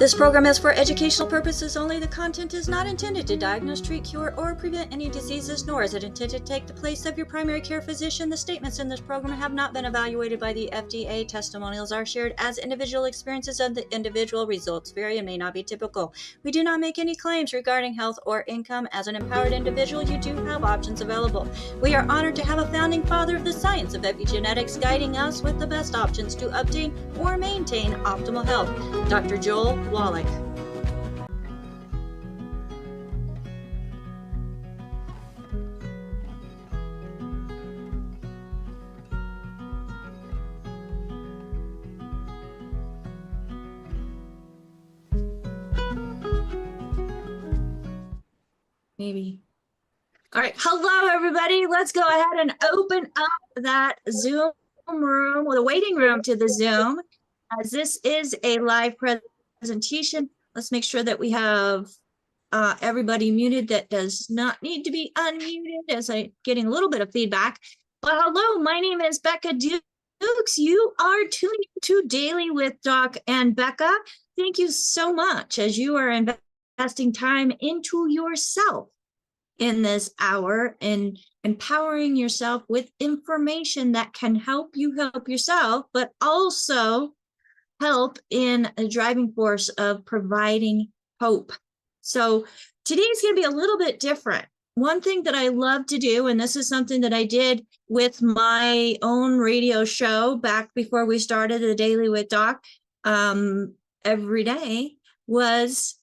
This program is for educational purposes only. The content is not intended to diagnose, treat, cure, or prevent any diseases, nor is it intended to take the place of your primary care physician. The statements in this program have not been evaluated by the FDA. Testimonials are shared as individual experiences, and the individual results vary and may not be typical. We do not make any claims regarding health or income. As an empowered individual, you do have options available. We are honored to have a founding father of the science of epigenetics guiding us with the best options to obtain or maintain optimal health, Dr. Joel Wallach. Maybe. All right. Hello, everybody. Let's go ahead and open up that Zoom room or the waiting room to the Zoom, as this is a live presentation. Let's make sure that we have everybody muted that does not need to be unmuted, as I'm getting a little bit of feedback. Well, hello, my name is Becca Dukes. You are tuning to Daily with Doc and Becca. Thank you so much, as you are investing time into yourself in this hour and empowering yourself with information that can help you help yourself, but also help in a driving force of providing hope. So today's going to be a little bit different. One thing that I love to do, and this is something that I did with my own radio show back before we started the Daily with Doc every day, was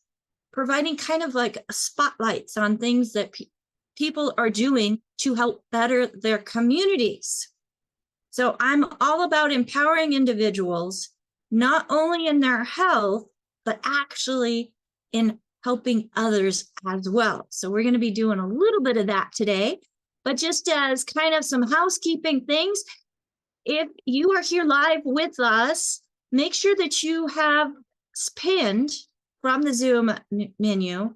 providing kind of like spotlights on things that people are doing to help better their communities. So I'm all about empowering individuals, not only in their health, but actually in helping others as well. So we're going to be doing a little bit of that today. But just as kind of some housekeeping things, if you are here live with us, make sure that you have pinned from the Zoom menu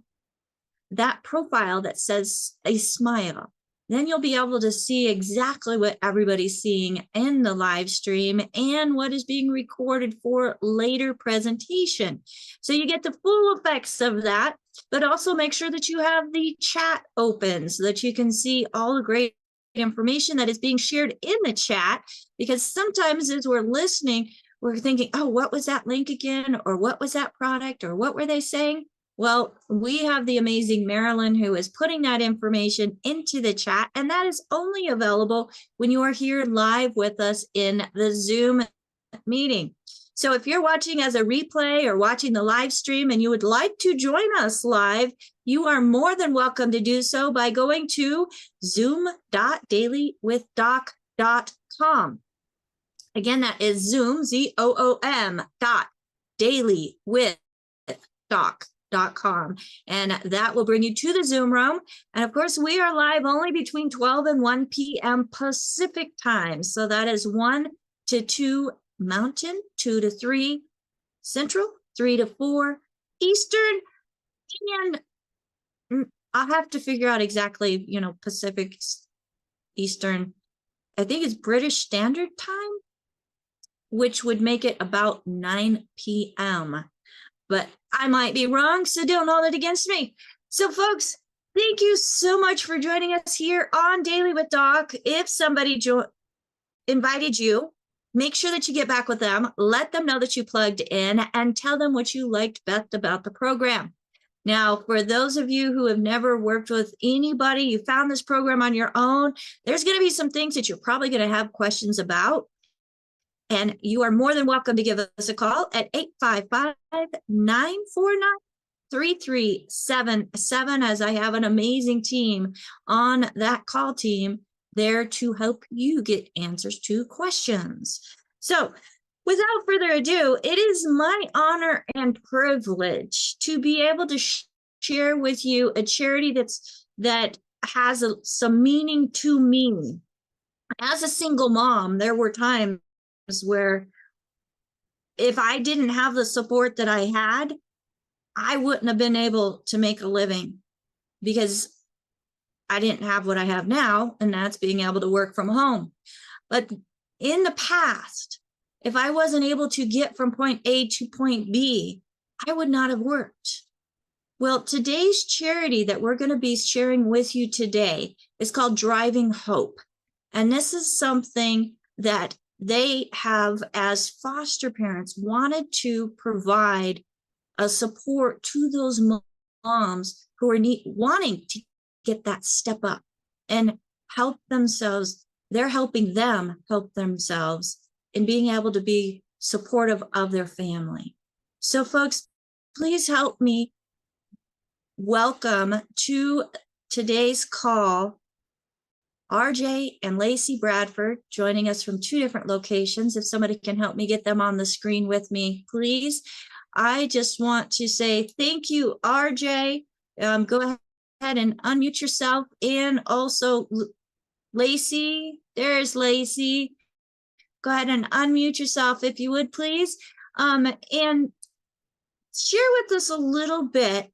that profile that says a smile. Then you'll be able to see exactly what everybody's seeing in the live stream and what is being recorded for later presentation. So you get the full effects of that, but also make sure that you have the chat open so that you can see all the great information that is being shared in the chat, because sometimes as we're listening, we're thinking, oh, what was that link again? Or what was that product? Or what were they saying? Well, we have the amazing Marilyn who is putting that information into the chat, and that is only available when you are here live with us in the Zoom meeting. So if you're watching as a replay or watching the live stream and you would like to join us live, you are more than welcome to do so by going to zoom.dailywithdoc.com. Again, that is Zoom, ZOOM .dailywithdoc.com. And that will bring you to the Zoom room. And of course, we are live only between 12 and 1 p.m. Pacific time. So that is 1 to 2 Mountain, 2 to 3 Central, 3 to 4 Eastern. And I'll have to figure out exactly, Pacific, Eastern. I think it's British Standard Time, which would make it about 9 p.m. But I might be wrong, so don't hold it against me. So folks, thank you so much for joining us here on Daily with Doc. If somebody invited you, make sure that you get back with them, let them know that you plugged in, and tell them what you liked best about the program. Now, for those of you who have never worked with anybody, you found this program on your own, there's going to be some things that you're probably going to have questions about. And you are more than welcome to give us a call at 855-949-3377, as I have an amazing team on that call team there to help you get answers to questions. So without further ado, it is my honor and privilege to be able to share with you a charity that has some meaning to me. As a single mom, there were times where if I didn't have the support that I had, I wouldn't have been able to make a living, because I didn't have what I have now, and that's being able to work from home. But in the past, if I wasn't able to get from point A to point B, I would not have worked. Well, today's charity that we're going to be sharing with you today is called Driving Hope. And this is something that they have, as foster parents, wanted to provide a support to those moms who are wanting to get that step up and help themselves. They're helping them help themselves in being able to be supportive of their family. So folks, please help me welcome to today's call RJ and Lacey Bradford, joining us from two different locations. If somebody can help me get them on the screen with me, please. I just want to say thank you, RJ. Go ahead and unmute yourself. And also, Lacey, there's Lacey. Go ahead and unmute yourself if you would, please. And share with us a little bit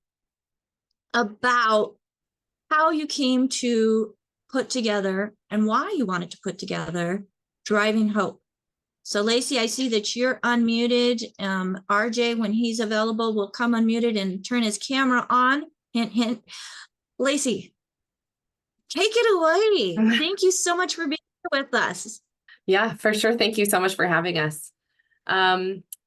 about how you came to put together and why you wanted to put together Driving Hope. So Lacey, I see that you're unmuted. RJ, when he's available, will come unmuted and turn his camera on. Hint, hint. Lacey, take it away. Thank you so much for being here with us. Yeah, for sure. Thank you so much for having us.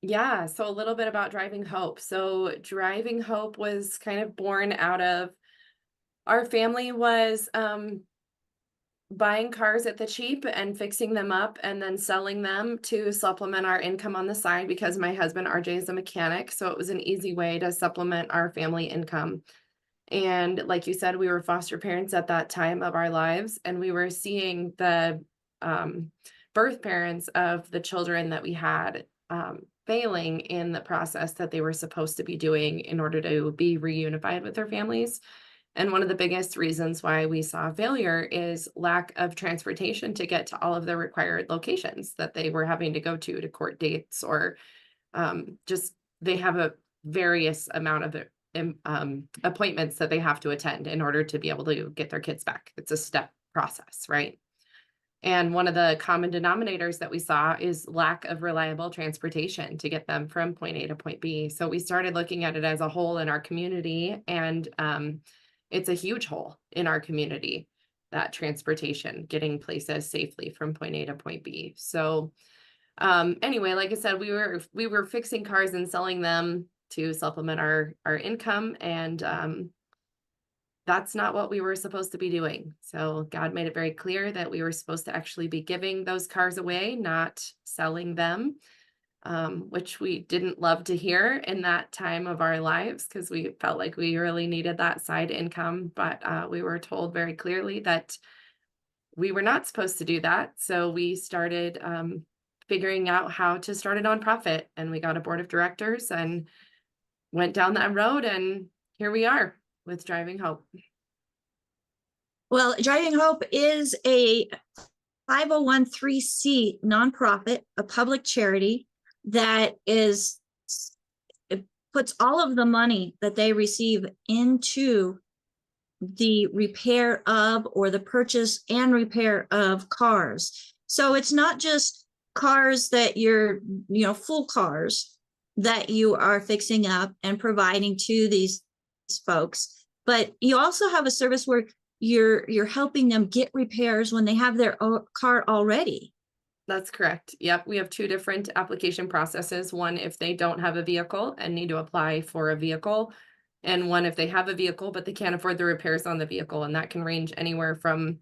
Yeah, so a little bit about Driving Hope. So Driving Hope was kind of born out of our family was buying cars at the cheap and fixing them up and then selling them to supplement our income on the side, because my husband RJ is a mechanic. So it was an easy way to supplement our family income. And like you said, we were foster parents at that time of our lives, and we were seeing the birth parents of the children that we had failing in the process that they were supposed to be doing in order to be reunified with their families. And one of the biggest reasons why we saw failure is lack of transportation to get to all of the required locations that they were having to go to court dates, or just they have a various amount of appointments that they have to attend in order to be able to get their kids back. It's a step process, right? And one of the common denominators that we saw is lack of reliable transportation to get them from point A to point B. So we started looking at it as a whole in our community, and it's a huge hole in our community, that transportation, getting places safely from point A to point B. So anyway, like I said, we were fixing cars and selling them to supplement our income, and that's not what we were supposed to be doing. So God made it very clear that we were supposed to actually be giving those cars away, not selling them, which we didn't love to hear in that time of our lives, because we felt like we really needed that side income. But we were told very clearly that we were not supposed to do that. So we started figuring out how to start a nonprofit, and we got a board of directors and went down that road, and here we are with Driving Hope. Well, Driving Hope is a 501(c) nonprofit, a public charity that it puts all of the money that they receive into the repair of, or the purchase and repair of, cars. So it's not just cars that you're, full cars that you are fixing up and providing to these folks, but you also have a service where you're helping them get repairs when they have their car already. That's correct. Yep. We have two different application processes. One, if they don't have a vehicle and need to apply for a vehicle, and one, if they have a vehicle, but they can't afford the repairs on the vehicle. And that can range anywhere from,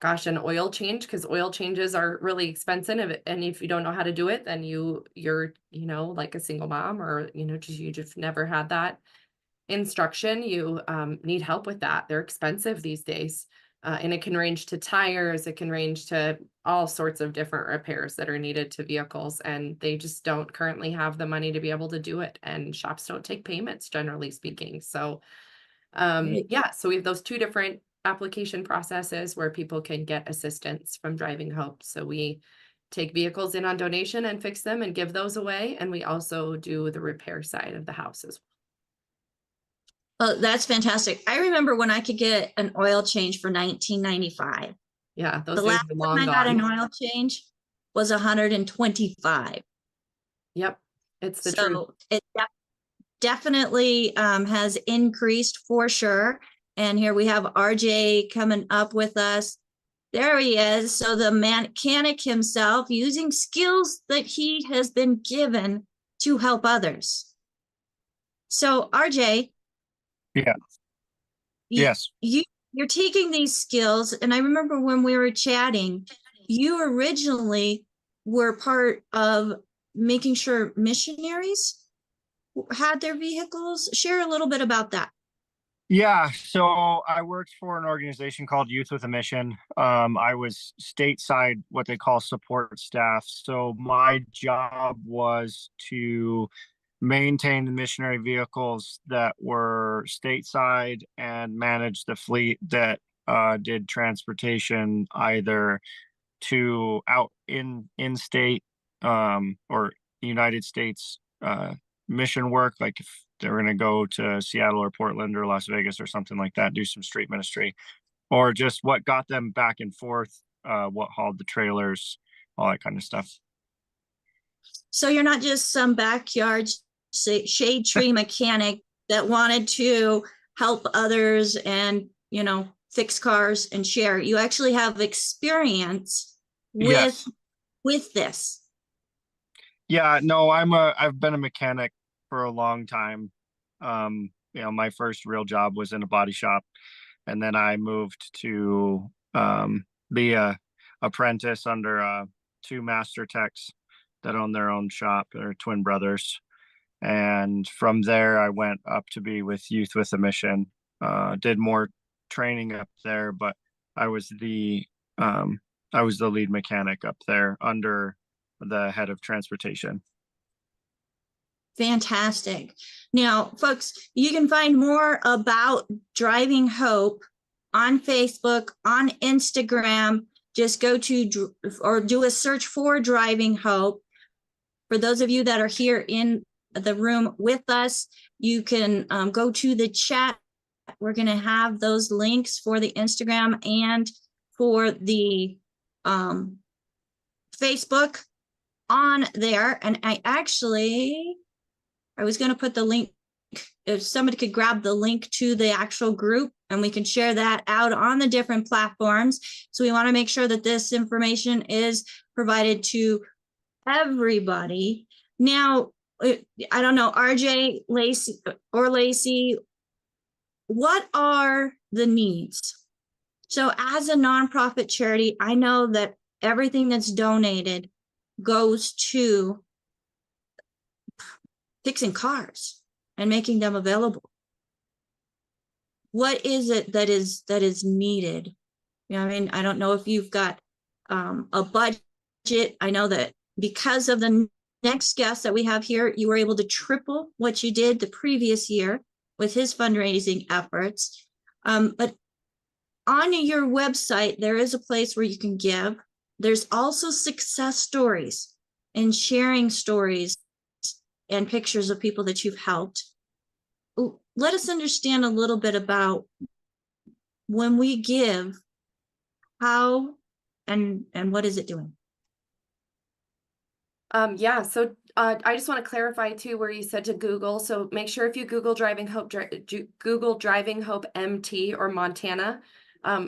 gosh, an oil change, because oil changes are really expensive. And if you don't know how to do it, then you're, like a single mom, or, you just never had that instruction, you need help with that. They're expensive these days. And it can range to tires, it can range to all sorts of different repairs that are needed to vehicles, and they just don't currently have the money to be able to do it. And shops don't take payments, generally speaking. So yeah, so we have those two different application processes where people can get assistance from Driving Hope. So we take vehicles in on donation and fix them and give those away. And we also do the repair side of the house as well. Well, that's fantastic. I remember when I could get an oil change for $19.95. Yeah, those the days last are long time I gone. got an oil change was $125. Yep, it's the So truth. it definitely has increased for sure. And here we have RJ coming up with us. There he is. So the mechanic himself using skills that he has been given to help others. So RJ. Yeah. Yes. You're taking these skills, and I remember when we were chatting, you originally were part of making sure missionaries had their vehicles. Share a little bit about that. Yeah, so I worked for an organization called Youth with a Mission. I was stateside, what they call support staff. So my job was to maintain the missionary vehicles that were stateside and manage the fleet that did transportation either to out in state or United States mission work, like if they're going to go to Seattle or Portland or Las Vegas or something like that, do some street ministry, or just what got them back and forth, what hauled the trailers, all that kind of stuff. So you're not just some backyard shade tree mechanic that wanted to help others and, you know, fix cars and share. You actually have experience with this. Yeah, no, I've been a mechanic for a long time. You know, my first real job was in a body shop, and then I moved to be a apprentice under two master techs that own their own shop. They're twin brothers. And from there I went up to be with Youth with a Mission. Did more training up there, but I was the lead mechanic up there under the head of transportation. Fantastic. Now, folks, you can find more about Driving Hope on Facebook, on Instagram. Just go to or do a search for Driving Hope. For those of you that are here in the room with us, you can go to the chat. We're going to have those links for the Instagram and for the Facebook on there. And I was going to put the link, if somebody could grab the link to the actual group, and we can share that out on the different platforms. So we want to make sure that this information is provided to everybody. Now, I don't know, RJ, Lacey, what are the needs? So as a nonprofit charity, I know that everything that's donated goes to fixing cars and making them available. What is it that is needed? You know, I mean, I don't know if you've got a budget. I know that because of the next guest that we have here, you were able to triple what you did the previous year with his fundraising efforts. But on your website, there is a place where you can give. There's also success stories and sharing stories and pictures of people that you've helped. Let us understand a little bit about when we give, how and what is it doing? Yeah, so I just want to clarify too where you said to Google. So make sure if you Google Driving Hope, Google Driving Hope MT or Montana,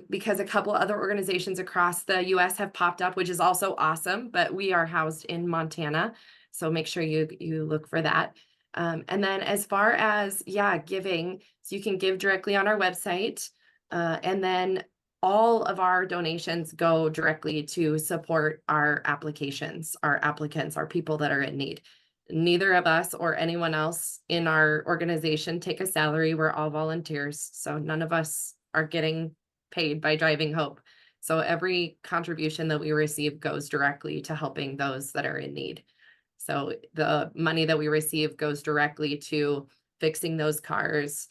because a couple other organizations across the US have popped up, which is also awesome, but we are housed in Montana. So make sure you look for that. And then as far as, giving, so you can give directly on our website. And then all of our donations go directly to support our applications, our applicants, our people that are in need. Neither of us or anyone else in our organization take a salary. We're all volunteers. So none of us are getting paid by Driving Hope. So every contribution that we receive goes directly to helping those that are in need. So the money that we receive goes directly to fixing those cars,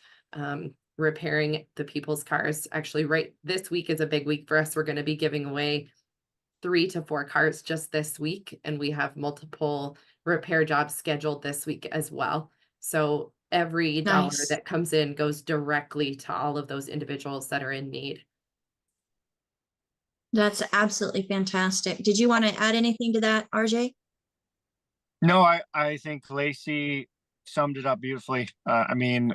repairing the people's cars. Actually, right, this week is a big week for us. We're going to be giving away 3 to 4 cars just this week, and we have multiple repair jobs scheduled this week as well. So every dollar that comes in goes directly to all of those individuals that are in need. That's absolutely fantastic. Did you want to add anything to that, RJ? No, I think Lacey summed it up beautifully. I mean,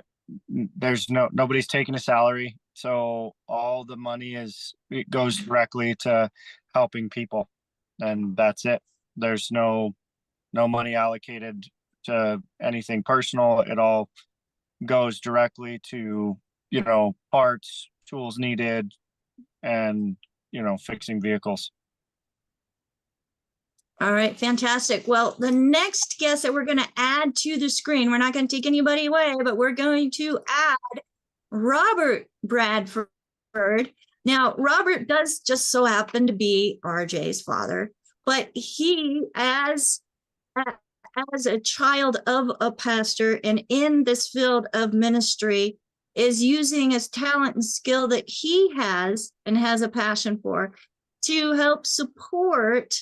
there's nobody's taking a salary, so all the money it goes directly to helping people, and that's it. There's no money allocated to anything personal. It all goes directly to, parts, tools needed, and, fixing vehicles. All right, fantastic. Well, the next guest that we're going to add to the screen, we're not going to take anybody away, but we're going to add Robert Bradford. Now, Robert does just so happen to be RJ's father, but he, as a child of a pastor and in this field of ministry, is using his talent and skill that he has and has a passion for to help support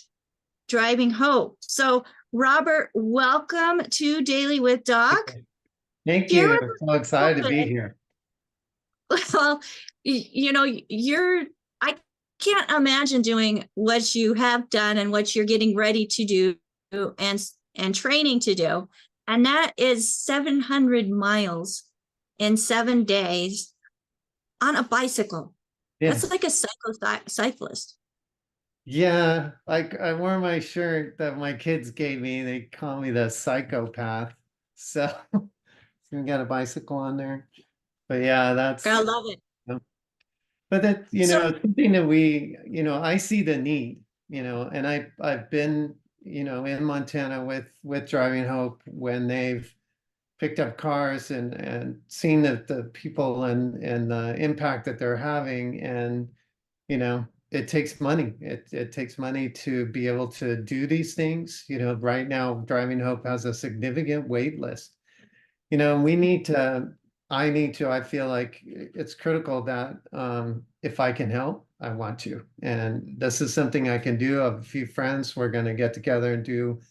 Driving Hope. So, Robert, welcome to Daily with Doc. Thank you. I'm so excited to be here. Well, I can't imagine doing what you have done and what you're getting ready to do and training to do. And that is 700 miles in 7 days on a bicycle. Yeah. That's like a cyclist. Yeah, like I wore my shirt that my kids gave me. They call me the psychopath. So we got a bicycle on there. But yeah, I love it. But that, something that we, I see the need, and I've been, in Montana with Driving Hope when they've picked up cars and seen the people and the impact that they're having. And, it takes money. It takes money to be able to do these things. Right now, Driving Hope has a significant wait list. I feel like it's critical that if I can help, I want to. And this is something I can do. I have a few friends. We're going to get together and do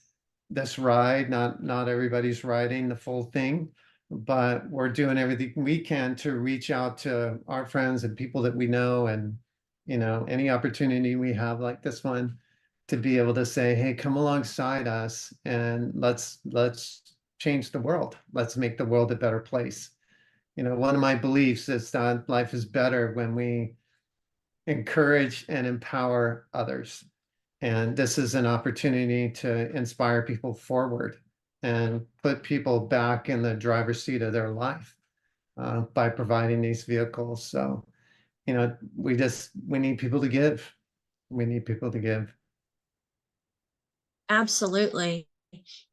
this ride. Not everybody's riding the full thing, but we're doing everything we can to reach out to our friends and people that we know, and any opportunity we have like this one to be able to say, hey, come alongside us and let's change the world. Let's make the world a better place. One of my beliefs is that life is better when we encourage and empower others. And this is an opportunity to inspire people forward and put people back in the driver's seat of their life by providing these vehicles. So, we need people to give. We need people to give. Absolutely.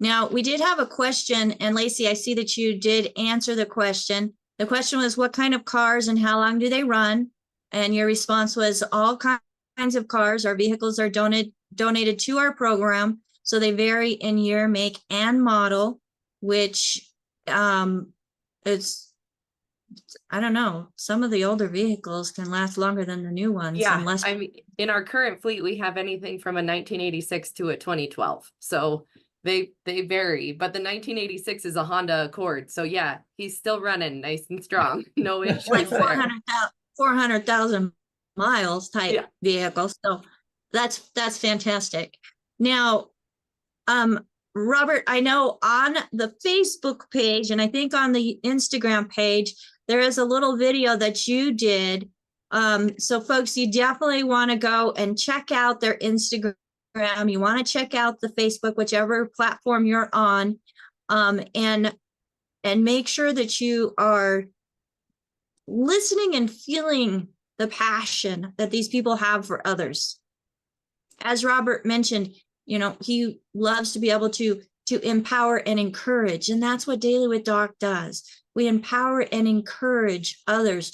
Now, we did have a question, and Lacey, I see that you did answer the question. The question was, what kind of cars and how long do they run? And your response was, all kinds of cars. Our vehicles are donated to our program. So they vary in year, make, and model, which I don't know. Some of the older vehicles can last longer than the new ones. Yeah, I mean, in our current fleet, we have anything from a 1986 to a 2012. So they vary, but the 1986 is a Honda Accord. So yeah, he's still running nice and strong. No issues. Like 400,000 miles type vehicle. So that's fantastic. Now, Robert, I know on the Facebook page, and I think on the Instagram page, there is a little video that you did. So folks, you definitely want to go and check out their Instagram. You want to check out the Facebook, whichever platform you're on, and make sure that you are listening and feeling the passion that these people have for others. As Robert mentioned, he loves to be able to empower and encourage, and that's what Daily with Doc does. We empower and encourage others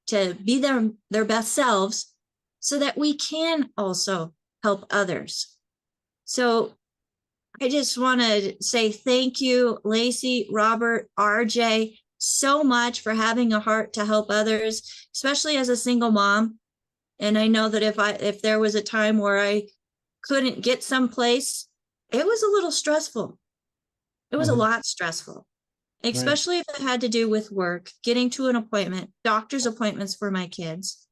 to be their best selves so that we can also help others. So I just want to say thank you, Lacey, Robert, RJ, so much for having a heart to help others, especially as a single mom. And I know that if there was a time where I couldn't get someplace, it was a little stressful. It was a lot stressful, especially if it had to do with work, getting to an appointment, doctor's appointments for my kids.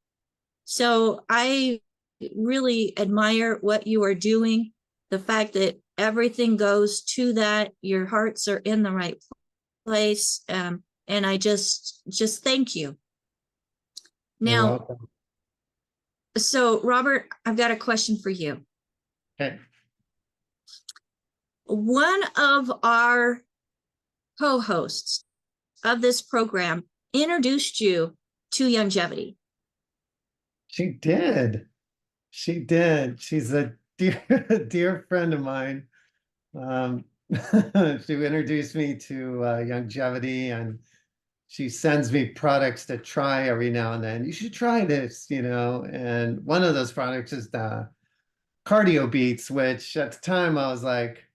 So I really admire what you are doing, the fact that everything goes to that, your hearts are in the right place. And I just thank you. You're Now, welcome. so Robert, I've got a question for you. Okay. One of our co-hosts of this program introduced you to Youngevity. She did. She did. She's a dear, dear friend of mine. She introduced me to Youngevity, and she sends me products to try every now and then. You should try this, and one of those products is the cardio beets, which at the time I was like,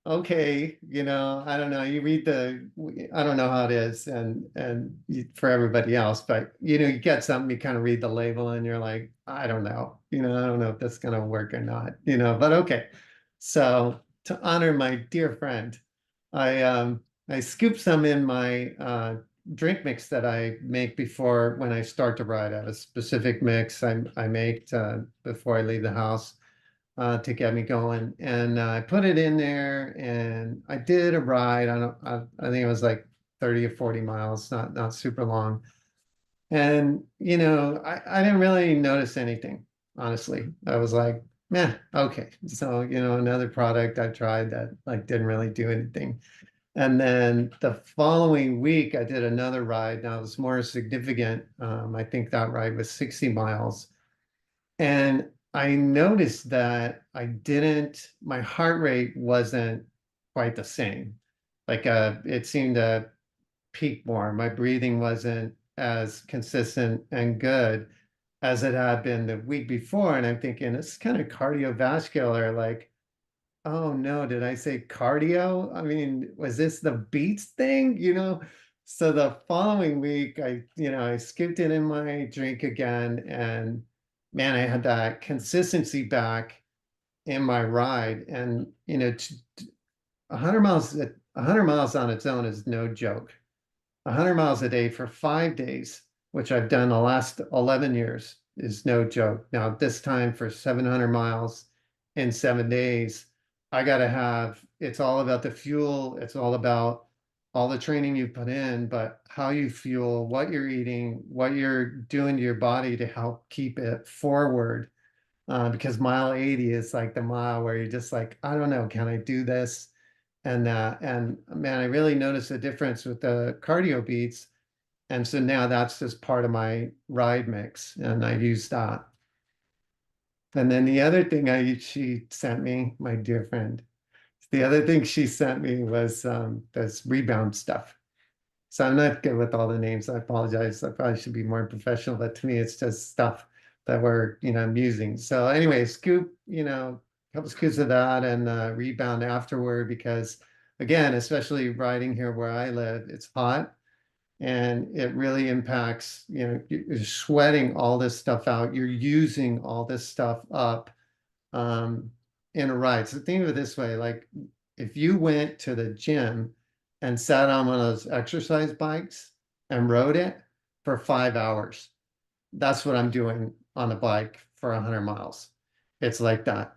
okay, I don't know. You read I don't know how it is, for everybody else, but you get something, you kind of read the label, and you're like, I don't know, I don't know if that's gonna work or not, but okay. So to honor my dear friend, I scoop some in my drink mix that I make before when I start to ride. I have a specific mix I make before I leave the house to get me going, and I put it in there, and I did a ride. I think it was like 30 or 40 miles, not super long. And I didn't really notice anything, honestly. I was like, meh, okay. So another product I tried that like didn't really do anything. And then the following week I did another ride. Now it was more significant. I think that ride was 60 miles. And I noticed that my heart rate wasn't quite the same. Like it seemed to peak more. My breathing wasn't as consistent and good as it had been the week before. And I'm thinking, it's kind of cardiovascular. Like, oh no, did I say cardio? I mean, was this the Beets thing? So the following week, I skipped it in my drink again, and man, I had that consistency back in my ride. And 100 miles on its own is no joke. 100 miles a day for 5 days, which I've done the last 11 years, is no joke. Now, this time for 700 miles in 7 days, it's all about the fuel. It's all about all the training you put in, but how you fuel, what you're eating, what you're doing to your body to help keep it forward. Because mile 80 is like the mile where you're just like, I don't know, can I do this? And man, I really noticed a difference with the cardio beats. And so now that's just part of my ride mix, and I use that. And then the other thing she sent me, my dear friend, the other thing she sent me was this Rebound stuff. So I'm not good with all the names. I apologize. I probably should be more professional, but to me, it's just stuff that I'm using. So anyway, scoop, a couple scoops of that, and Rebound afterward, because again, especially riding here where I live, it's hot, and it really impacts, you're sweating all this stuff out. You're using all this stuff up in a ride. So think of it this way, like if you went to the gym and sat on one of those exercise bikes and rode it for 5 hours, that's what I'm doing on a bike for 100 miles. It's like that.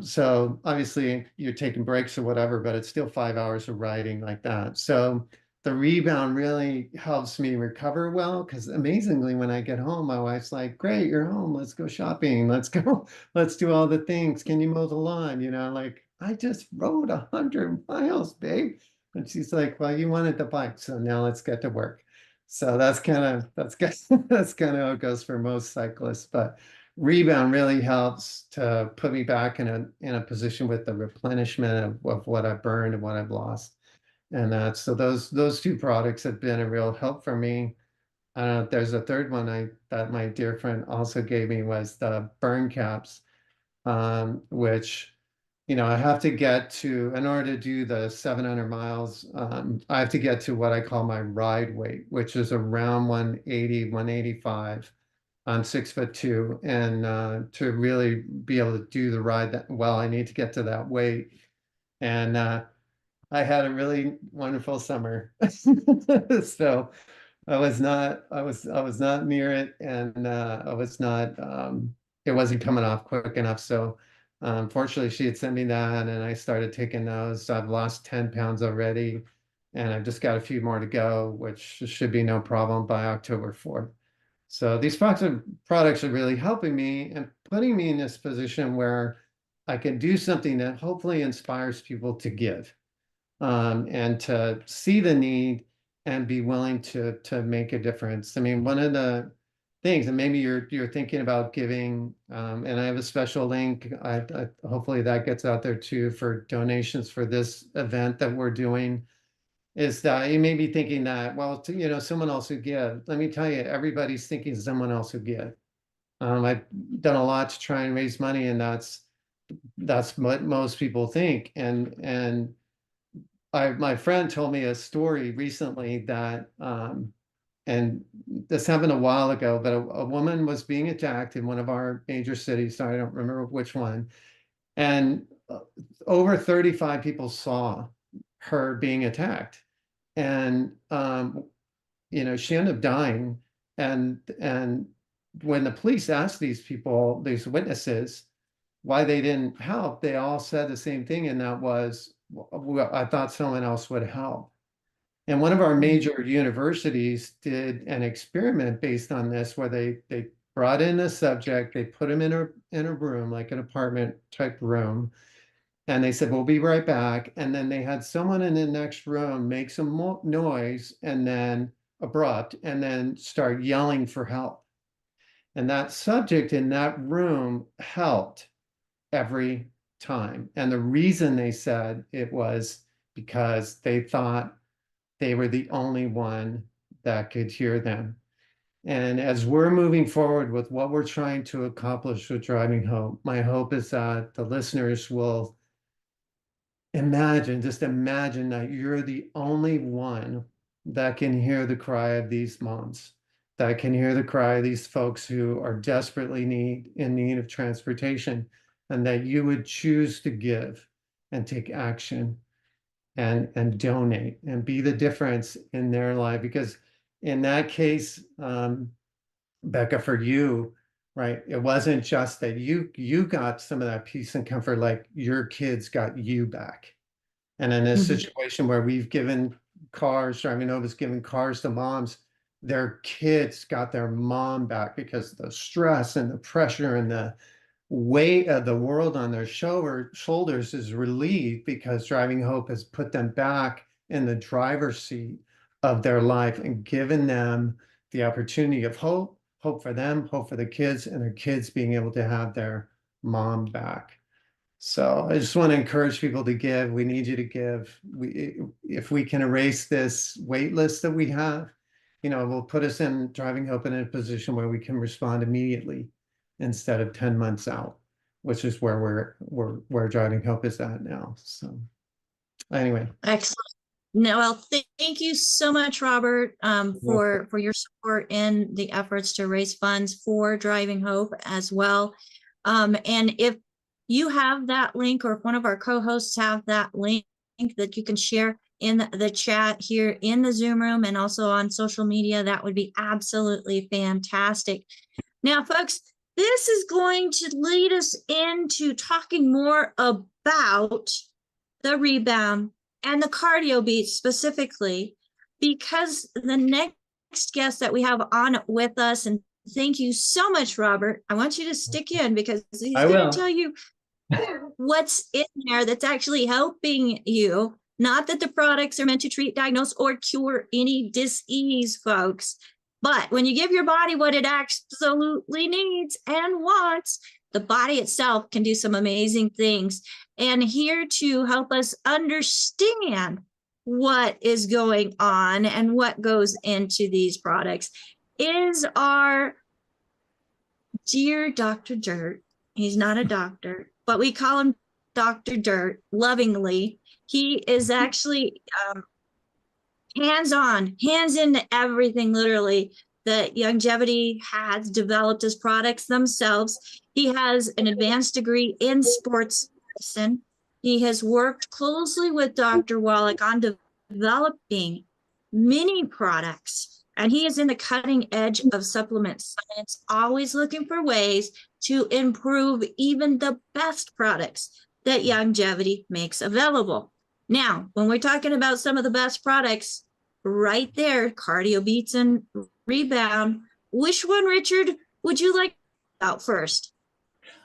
So obviously you're taking breaks or whatever, but it's still 5 hours of riding like that. So the Rebound really helps me recover well, because amazingly, when I get home, my wife's like, great, you're home. Let's go shopping. Let's do all the things. Can you mow the lawn? Like, I just rode 100 miles, babe. And she's like, well, you wanted the bike, so now let's get to work. So that's kind of how it goes for most cyclists. But Rebound really helps to put me back in a position with the replenishment of what I've burned and what I've lost. And so those two products have been a real help for me. There's a third one that my dear friend also gave me, was the burn caps, which I have to get to, in order to do the 700 miles, I have to get to what I call my ride weight, which is around 180, 185. I'm 6'2", and to really be able to do the ride that well, I need to get to that weight. And I had a really wonderful summer. So I was not near it, and it wasn't coming off quick enough. So fortunately, she had sent me that, and I started taking those. So I've lost 10 pounds already. And I've just got a few more to go, which should be no problem by October 4th. So these products are really helping me and putting me in this position where I can do something that hopefully inspires people to give, and to see the need and be willing to make a difference. I mean, one of the things, and maybe you're thinking about giving, and I have a special link. I hopefully that gets out there too for donations for this event that we're doing. Is that you may be thinking that, well, someone else would give. Let me tell you, everybody's thinking someone else would give. I've done a lot to try and raise money, and that's what most people think. And my friend told me a story recently that, and this happened a while ago, but a woman was being attacked in one of our major cities. Sorry, I don't remember which one. And over 35 people saw her being attacked. And, she ended up dying. And when the police asked these people, these witnesses, why they didn't help, they all said the same thing. And that was, well, I thought someone else would help. And one of our major universities did an experiment based on this, where they brought in a subject, they put him in a room, like an apartment type room. And they said, we'll be right back. And then they had someone in the next room make some noise and then abrupt, and then start yelling for help. And that subject in that room helped every time. And the reason they said it was because they thought they were the only one that could hear them. And as we're moving forward with what we're trying to accomplish with Driving Hope, my hope is that the listeners will just imagine that you're the only one that can hear the cry of these moms, that can hear the cry of these folks who are desperately in need of transportation, and that you would choose to give and take action and donate and be the difference in their life. Because in that case, Becca, for you, right, it wasn't just that you got some of that peace and comfort, like your kids got you back. And in this situation where we've given cars, Driving Hope has given cars to moms, their kids got their mom back, because the stress and the pressure and the weight of the world on their shoulders is relieved, because Driving Hope has put them back in the driver's seat of their life and given them the opportunity of hope for them, hope for the kids, and their kids being able to have their mom back. So I just want to encourage people to give. We need you to give. If we can erase this wait list that we have, will put us in Driving Hope in a position where we can respond immediately instead of 10 months out, which is where where Driving Hope is at now. So anyway. Excellent. No, well, thank you so much, Robert, for your support in the efforts to raise funds for Driving Hope as well. And if you have that link, or if one of our co-hosts have that link that you can share in the chat here in the Zoom room and also on social media, that would be absolutely fantastic. Now, folks, this is going to lead us into talking more about the Rebound and the cardio Beets specifically, because the next guest that we have on with us, and thank you so much, Robert. I want you to stick in, because he's going to tell you what's in there that's actually helping you. Not that the products are meant to treat, diagnose, or cure any disease, folks. But when you give your body what it absolutely needs and wants, the body itself can do some amazing things. And here to help us understand what is going on and what goes into these products is our dear Dr. Dirt. He's not a doctor, but we call him Dr. Dirt lovingly. He is actually hands-on, hands into everything, literally, that Youngevity has developed as products themselves. He has an advanced degree in sports medicine. He has worked closely with Dr. Wallach on developing many products, and he is in the cutting edge of supplement science, always looking for ways to improve even the best products that Youngevity makes available. Now, when we're talking about some of the best products, right there, Cardio Beets and Rebound, which one, Richard, would you like out first?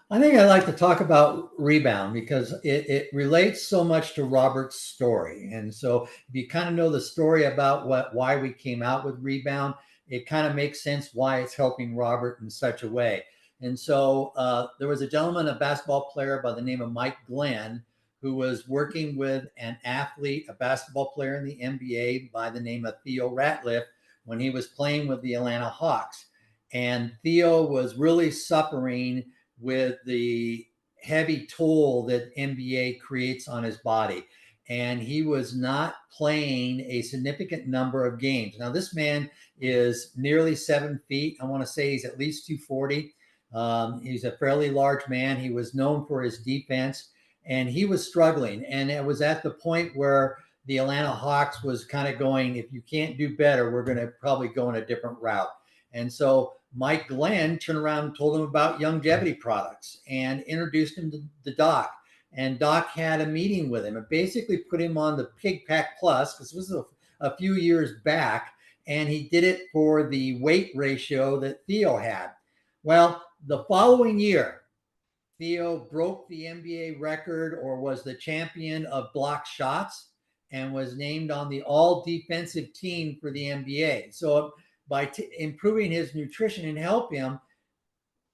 I think I'd like to talk about Rebound because it relates so much to Robert's story. And so if you kind of know the story about why we came out with Rebound, it kind of makes sense why it's helping Robert in such a way. And so there was a gentleman, a basketball player by the name of Mike Glenn, who was working with an athlete, a basketball player in the NBA by the name of Theo Ratliff when he was playing with the Atlanta Hawks. And Theo was really suffering with the heavy toll that NBA creates on his body. And he was not playing a significant number of games. Now, this man is nearly 7 feet. I want to say he's at least 240. He's a fairly large man. He was known for his defense, and he was struggling. And it was at the point where the Atlanta Hawks was kind of going, if you can't do better, we're going to probably go in a different route. And so Mike Glenn turned around and told him about Youngevity products and introduced him to the doc. And Doc had a meeting with him and basically put him on the Pig Pack Plus, because this was a few years back. And he did it for the weight ratio that Theo had. Well, the following year, Theo broke the NBA record, or was the champion of block shots, and was named on the all defensive team for the NBA. So by improving his nutrition and help him,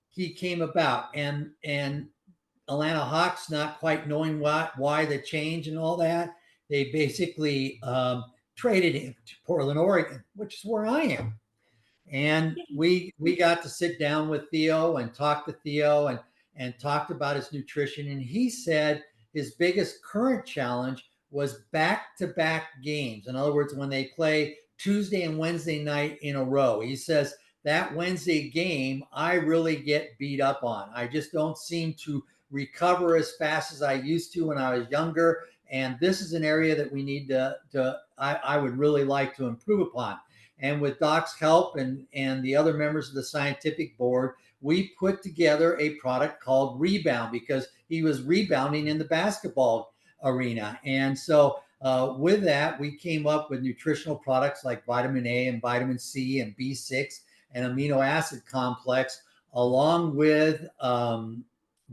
he came about. And Atlanta Hawks, not quite knowing why the change and all that, they basically traded him to Portland, Oregon, which is where I am. And we got to sit down with Theo and talk to Theo and talked about his nutrition. And he said his biggest current challenge was back-to-back games. In other words, when they play Tuesday and Wednesday night in a row, he says that Wednesday game, I really get beat up on. I just don't seem to recover as fast as I used to when I was younger. And this is an area that we need I would really like to improve upon. And with Doc's help and the other members of the scientific board, we put together a product called Rebound, because he was rebounding in the basketball arena. And so with that, we came up with nutritional products like vitamin A and vitamin C and B6 and amino acid complex, along with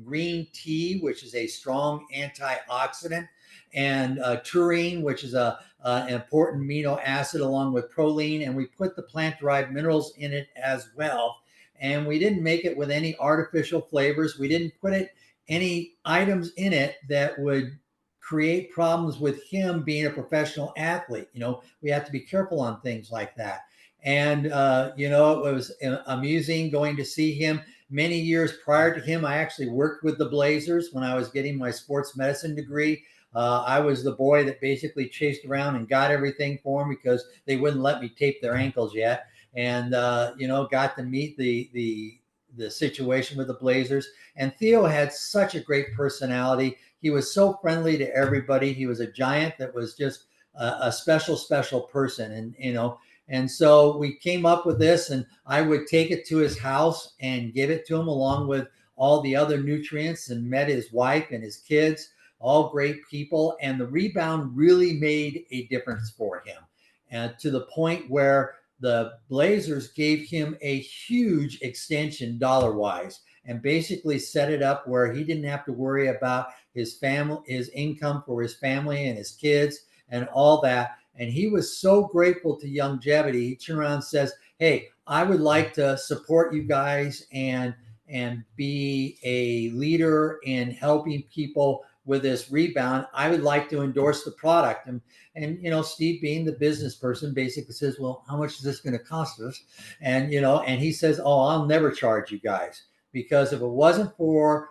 green tea, which is a strong antioxidant, and taurine, which is an important amino acid, along with proline. And we put the plant-derived minerals in it as well. And we didn't make it with any artificial flavors. We didn't put any items in it that would create problems with him being a professional athlete. We have to be careful on things like that. And, it was amusing going to see him. Many years prior to him, I actually worked with the Blazers when I was getting my sports medicine degree. I was the boy that basically chased around and got everything for them because they wouldn't let me tape their ankles yet. And, got to meet the situation with the Blazers. And Theo had such a great personality. He was so friendly to everybody. He was a giant that was just a special, special person. And so we came up with this, and I would take it to his house and give it to him along with all the other nutrients, and met his wife and his kids, all great people. And the Rebound really made a difference for him, and to the point where the Blazers gave him a huge extension dollar-wise, and basically set it up where he didn't have to worry about his family, his income for his family and his kids and all that. And he was so grateful to Youngevity. He turned around and says, hey, I would like to support you guys and be a leader in helping people with this Rebound. I would like to endorse the product. And Steve, being the business person, basically says, well, how much is this going to cost us? And he says, oh, I'll never charge you guys, because if it wasn't for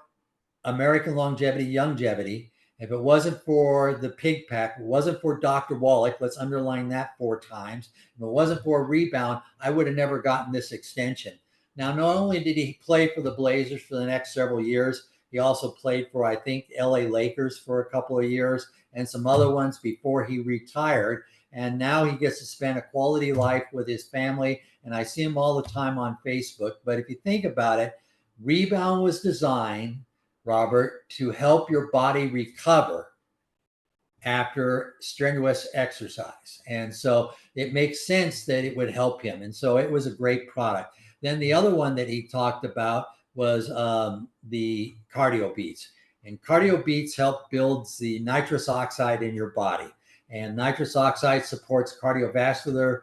American Longevity, Youngevity, if it wasn't for the Pig Pack, it wasn't for Dr. Wallach, let's underline that 4 times. If it wasn't for Rebound, I would have never gotten this extension. Now, not only did he play for the Blazers for the next several years, he also played for, I think, LA Lakers for a couple of years and some other ones before he retired. And now he gets to spend a quality life with his family. And I see him all the time on Facebook. But if you think about it, Rebound was designed, Robert, to help your body recover after strenuous exercise. And so it makes sense that it would help him. And so it was a great product. Then the other one that he talked about was the Cardio Beets. And Cardio Beets help builds the nitrous oxide in your body. And nitrous oxide supports cardiovascular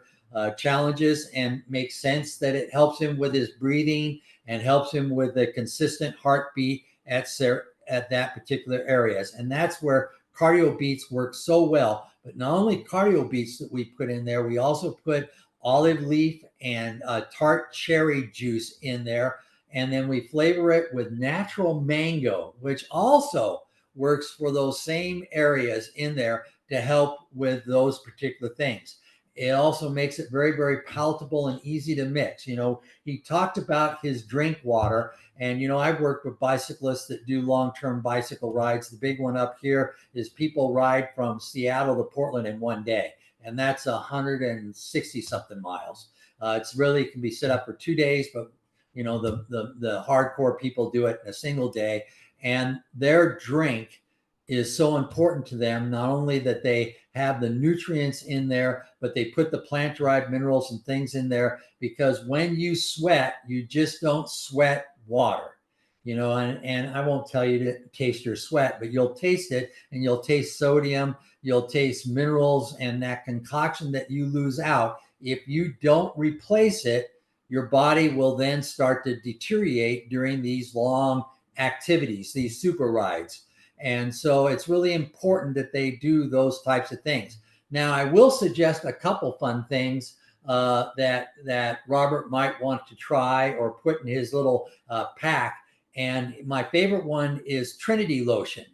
challenges, and makes sense that it helps him with his breathing and helps him with the consistent heartbeat at that particular areas. And that's where Cardio Beets work so well. But not only Cardio Beets that we put in there, we also put olive leaf and tart cherry juice in there. And then we flavor it with natural mango, which also works for those same areas in there to help with those particular things. It also makes it very, very palatable and easy to mix. You know, he talked about his drink water. And, you know, I've worked with bicyclists that do long-term bicycle rides. The big one up here is people ride from Seattle to Portland in one day. And that's 160 something miles. It's really can be set up for 2 days, but you know, the hardcore people do it in a single day. And their drink is so important to them, not only that they have the nutrients in there, but they put the plant-derived minerals and things in there, because when you sweat, you just don't sweat water. You know, and I won't tell you to taste your sweat, but you'll taste it, and you'll taste sodium, you'll taste minerals, and that concoction that you lose out. If you don't replace it, your body will then start to deteriorate during these long activities, these super rides. And so it's really important that they do those types of things. Now, I will suggest a couple fun things that Robert might want to try or put in his little pack. And my favorite one is Trinity Lotion,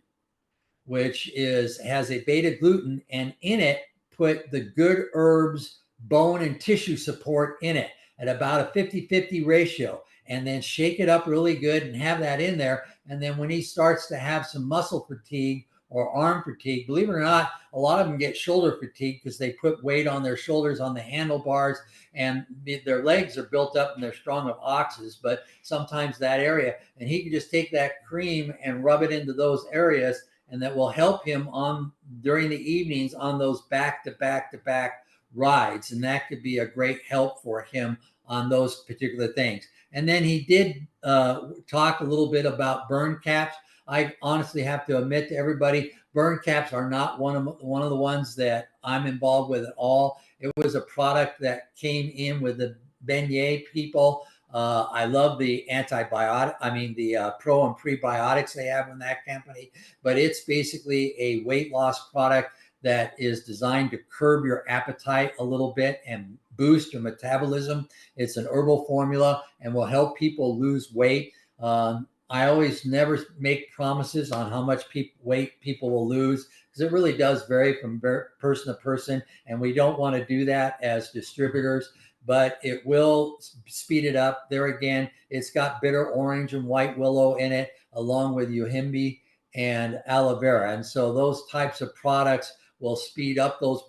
which has a beta glucan, and in it put the good herbs, bone and tissue support in it at about a 50-50 ratio, and then shake it up really good and have that in there. And then when he starts to have some muscle fatigue or arm fatigue, believe it or not, a lot of them get shoulder fatigue because they put weight on their shoulders, on the handlebars, and their legs are built up and they're strong of oxes, but sometimes that area. And he can just take that cream and rub it into those areas, and that will help him on during the evenings on those back-to-back-to-back rides. And that could be a great help for him on those particular things. And then he did talk a little bit about burn caps. I honestly have to admit to everybody, burn caps are not one of the ones that I'm involved with at all. It was a product that came in with the beignet people. I love the the pro and prebiotics they have in that company, but it's basically a weight loss product that is designed to curb your appetite a little bit and boost your metabolism. It's an herbal formula and will help people lose weight. I always never make promises on how much weight people will lose, because it really does vary from person to person, and we don't want to do that as distributors, but it will speed it up. There again, it's got bitter orange and white willow in it, along with yohimbe and aloe vera. And so those types of products will speed up those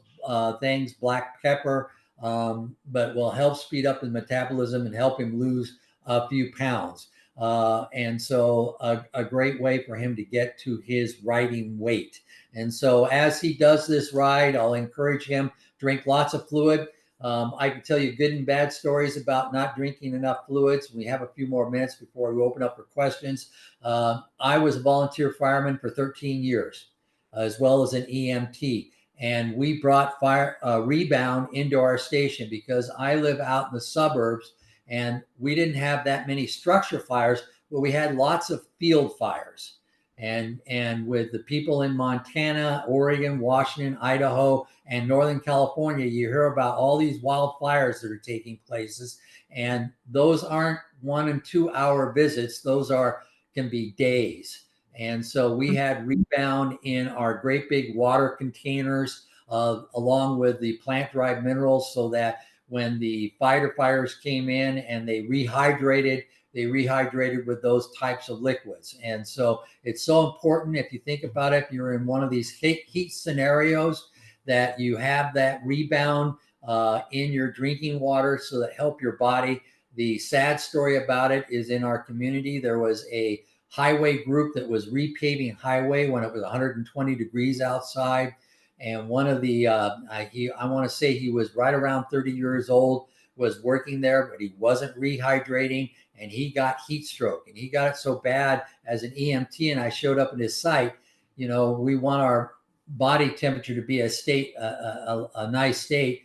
things, black pepper, but will help speed up the metabolism and help him lose a few pounds. And so a great way for him to get to his riding weight. And so as he does this ride, I'll encourage him, drink lots of fluid. I can tell you good and bad stories about not drinking enough fluids. We have a few more minutes before we open up for questions. I was a volunteer fireman for 13 years, as well as an EMT. And we brought Rebound into our station because I live out in the suburbs, and we didn't have that many structure fires, but we had lots of field fires. And with the people in Montana, Oregon, Washington, Idaho, and Northern California, you hear about all these wildfires that are taking places. And those aren't 1 and 2 hour visits. Those can be days. And so we had Rebound in our great big water containers, along with the plant-derived minerals, so that when the firefighters came in and they rehydrated with those types of liquids. And so it's so important, if you think about it, if you're in one of these heat scenarios, that you have that Rebound in your drinking water, so that help your body. The sad story about it is, in our community, there was a highway group that was repaving highway when it was 120 degrees outside. And one of the, I want to say he was right around 30 years old, was working there, but he wasn't rehydrating, and he got heat stroke, and he got it so bad as an EMT. And I showed up at his site. You know, we want our body temperature to be a nice state.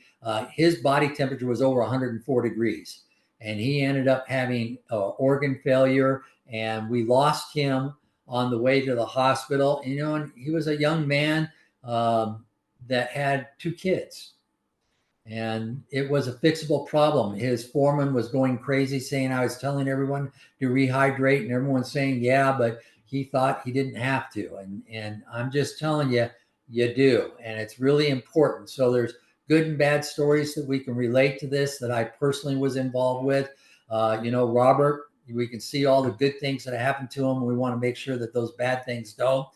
His body temperature was over 104 degrees, and he ended up having organ failure, and we lost him on the way to the hospital. You know, and he was a young man that had 2 kids. And it was a fixable problem. His foreman was going crazy saying I was telling everyone to rehydrate, and everyone's saying, yeah, but he thought he didn't have to. And I'm just telling you, you do. And it's really important. So there's good and bad stories that we can relate to this that I personally was involved with. You know, Robert, we can see all the good things that happened to him. We want to make sure that those bad things don't.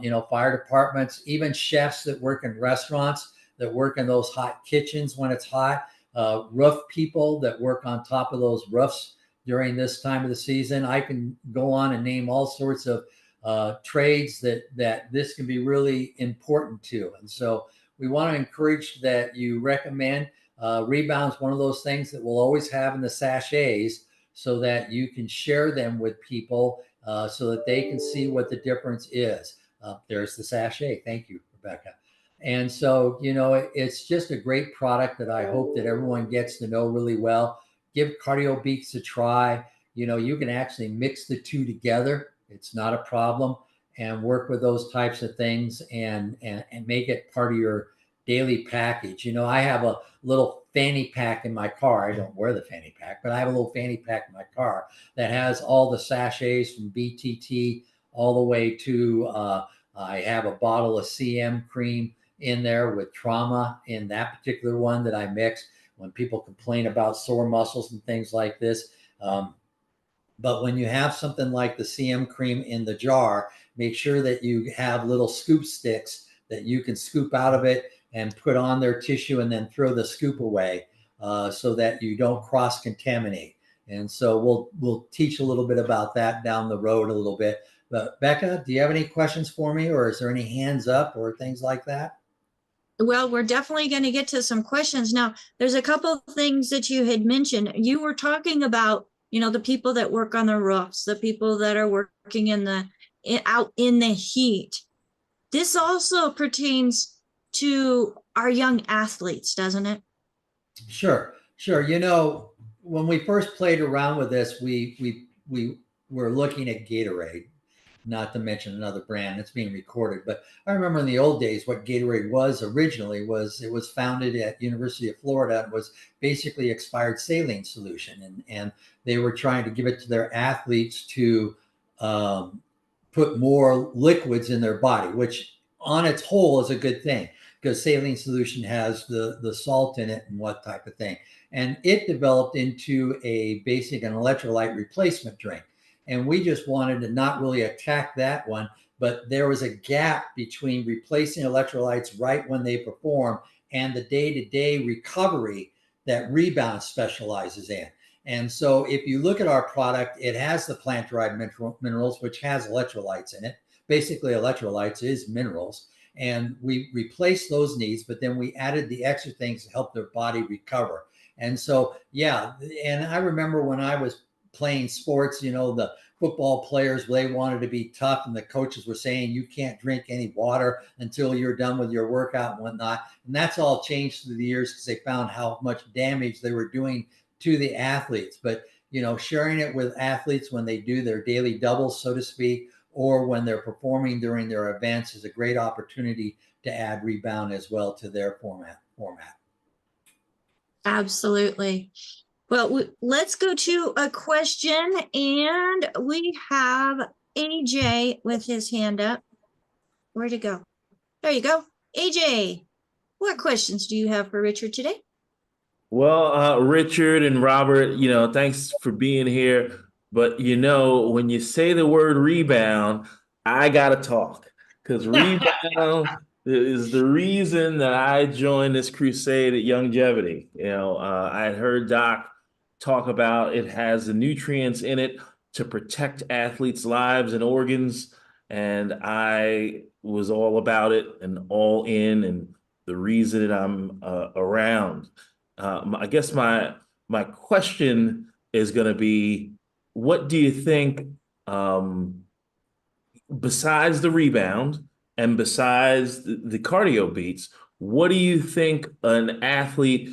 You know, fire departments, even chefs that work in restaurants, that work in those hot kitchens when it's hot, roof people that work on top of those roofs during this time of the season. I can go on and name all sorts of trades that this can be really important to. And so we want to encourage that you recommend. Rebound's one of those things that we'll always have in the sachets so that you can share them with people so that they can see what the difference is. There's the sachet. Thank you, Rebecca. And so, you know, it's just a great product that I hope that everyone gets to know really well. Give Cardio Beets a try. You know, you can actually mix the two together. It's not a problem, and work with those types of things and make it part of your daily package. You know, I have a little fanny pack in my car. I don't wear the fanny pack, but I have a little fanny pack in my car that has all the sachets from BTT all the way to, I have a bottle of CM cream in there with trauma in that particular one that I mix when people complain about sore muscles and things like this. But when you have something like the CM cream in the jar, make sure that you have little scoop sticks that you can scoop out of it and put on their tissue and then throw the scoop away so that you don't cross contaminate. And so we'll teach a little bit about that down the road a little bit. But Becca, do you have any questions for me, or is there any hands up or things like that? Well, we're definitely going to get to some questions. Now, there's a couple of things that you had mentioned. You were talking about, you know, the people that work on the roofs, the people that are working out in the heat. This also pertains to our young athletes, doesn't it? Sure. You know, when we first played around with this, we were looking at Gatorade, not to mention another brand that's being recorded. But I remember in the old days, what Gatorade was originally was it was founded at University of Florida. It was basically expired saline solution. And they were trying to give it to their athletes to put more liquids in their body, which on its whole is a good thing because saline solution has the salt in it and what type of thing. And it developed into a basic and electrolyte replacement drink. And we just wanted to not really attack that one, but there was a gap between replacing electrolytes right when they perform and the day-to-day recovery that Rebound specializes in. And so if you look at our product, it has the plant-derived minerals, which has electrolytes in it. Basically, electrolytes is minerals. And we replaced those needs, but then we added the extra things to help their body recover. And so, yeah, and I remember when I was playing sports, you know, the football players, they wanted to be tough, and the coaches were saying you can't drink any water until you're done with your workout and whatnot. And that's all changed through the years because they found how much damage they were doing to the athletes. But, you know, sharing it with athletes when they do their daily doubles, so to speak, or when they're performing during their events is a great opportunity to add Rebound as well to their format. Absolutely. Well, let's go to a question, and we have AJ with his hand up. Where'd it go? There you go. AJ, what questions do you have for Richard today? Well, Richard and Robert, you know, thanks for being here. But, you know, when you say the word rebound, I got to talk because rebound is the reason that I joined this crusade at Youngevity. You know, I had heard Doc talk about it has the nutrients in it to protect athletes' lives and organs. and I was all about it and all in, and the reason that I'm around. I guess my question is going to be, what do you think, besides the rebound and besides the cardio beats, what do you think an athlete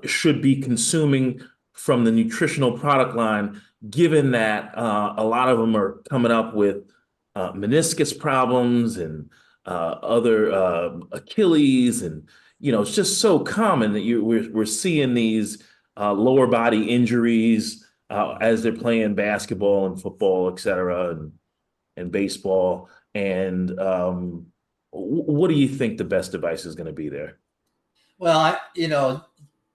should be consuming from the nutritional product line, given that a lot of them are coming up with meniscus problems and other Achilles, and it's just so common that we're seeing these lower body injuries as they're playing basketball and football, et cetera, and baseball. And what do you think the best advice is going to be there? Well,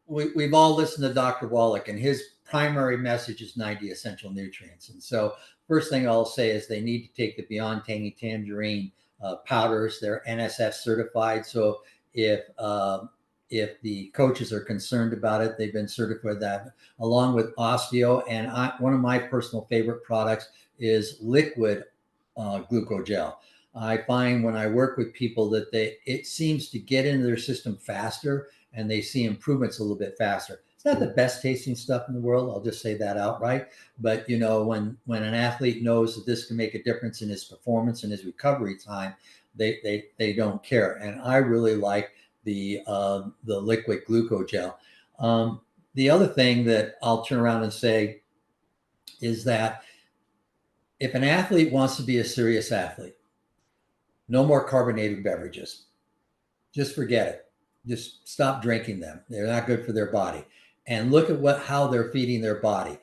we've all listened to Dr. Wallach, and his primary message is 90 essential nutrients. And so first thing I'll say is they need to take the Beyond Tangy Tangerine powders. They're NSF certified. So if the coaches are concerned about it, they've been certified that, along with Osteo. And one of my personal favorite products is liquid glucogel. I find when I work with people that it seems to get into their system faster, and they see improvements a little bit faster. It's not the best tasting stuff in the world, I'll just say that outright. But when an athlete knows that this can make a difference in his performance and his recovery time, they don't care. And I really like the liquid glucogel. The other thing that I'll turn around and say is that if an athlete wants to be a serious athlete, no more carbonated beverages. Just forget it. Just stop drinking them. They're not good for their body. And look at how they're feeding their body.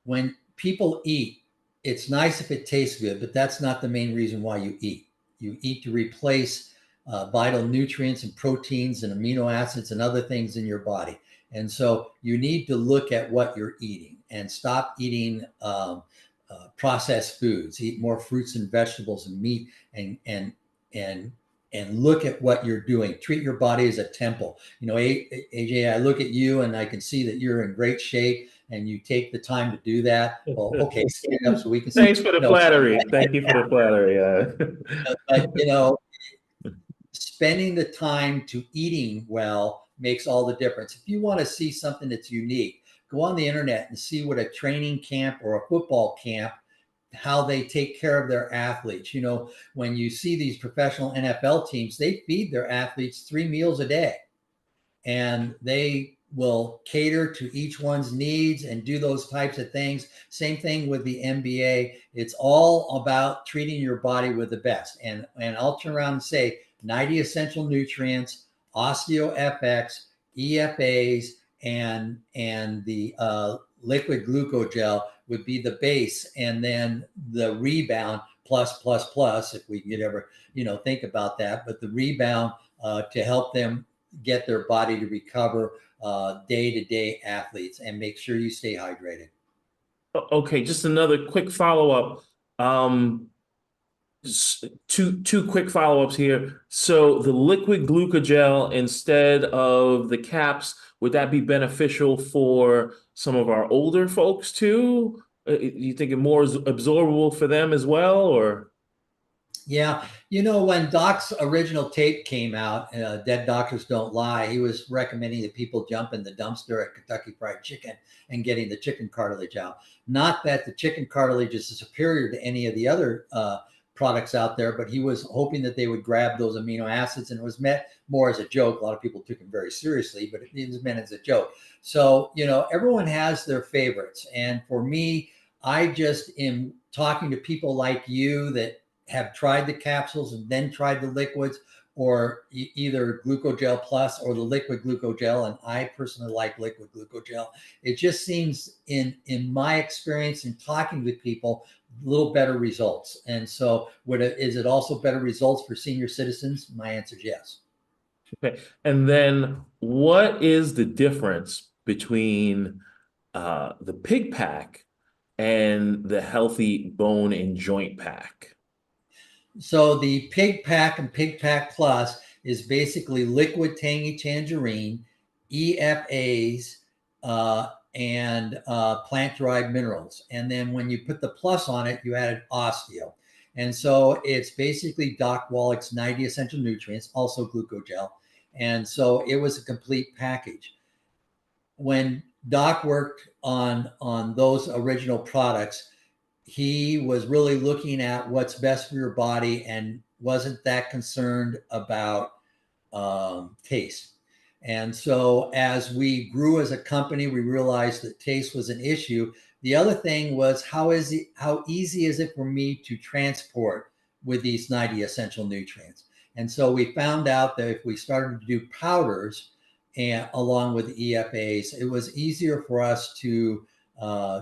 When people eat, it's nice if it tastes good, but that's not the main reason why you eat. You eat to replace vital nutrients and proteins and amino acids and other things in your body. And so you need to look at what you're eating and stop eating processed foods. Eat more fruits and vegetables and meat, and look at what you're doing. Treat your body as a temple. AJ, I look at you and I can see that you're in great shape, and you take the time to do that. Well, okay, stand up so we can see. Thanks for the flattery. Thank you for the flattery. But spending the time to eating well makes all the difference. If you want to see something that's unique, go on the internet and see what a training camp or a football camp, how they take care of their athletes. When you see these professional NFL teams, they feed their athletes 3 meals a day, and they will cater to each one's needs and do those types of things. Same thing with the NBA. It's all about treating your body with the best. And I'll turn around and say 90 essential nutrients, Osteo FX, EFAs, and the liquid glucogel would be the base, and then the rebound plus, if we could ever think about that. But the rebound to help them get their body to recover, day-to-day athletes, and make sure you stay hydrated. Okay, just another quick follow-up. Two quick follow-ups here. So the liquid glucogel instead of the caps, would that be beneficial for some of our older folks too? You think it more absorbable for them as well, or? Yeah, when Doc's original tape came out, Dead Doctors Don't Lie, he was recommending that people jump in the dumpster at Kentucky Fried Chicken and getting the chicken cartilage out. Not that the chicken cartilage is superior to any of the other products out there, but he was hoping that they would grab those amino acids, and it was meant more as a joke. A lot of people took him very seriously, but it was meant as a joke. So, everyone has their favorites. And for me, I just am talking to people like you that have tried the capsules and then tried the liquids, or either Glucogel Plus or the liquid glucogel. And I personally like liquid glucogel. It just seems, in my experience in talking with people, a little better results. And so is it also better results for senior citizens? My answer is yes. Okay. And then what is the difference between the pig pack and the healthy bone and joint pack? So the Pig Pack and Pig Pack Plus is basically liquid tangy tangerine, EFAs, and plant-derived minerals. And then when you put the plus on it, you added osteo. And so it's basically Doc Wallach's 90 essential nutrients, also glucogel. And so it was a complete package. When Doc worked on those original products, he was really looking at what's best for your body and wasn't that concerned about taste. And so as we grew as a company, we realized that taste was an issue. The other thing was how easy is it for me to transport with these 90 essential nutrients? And so we found out that if we started to do powders and along with EFAs, it was easier for us to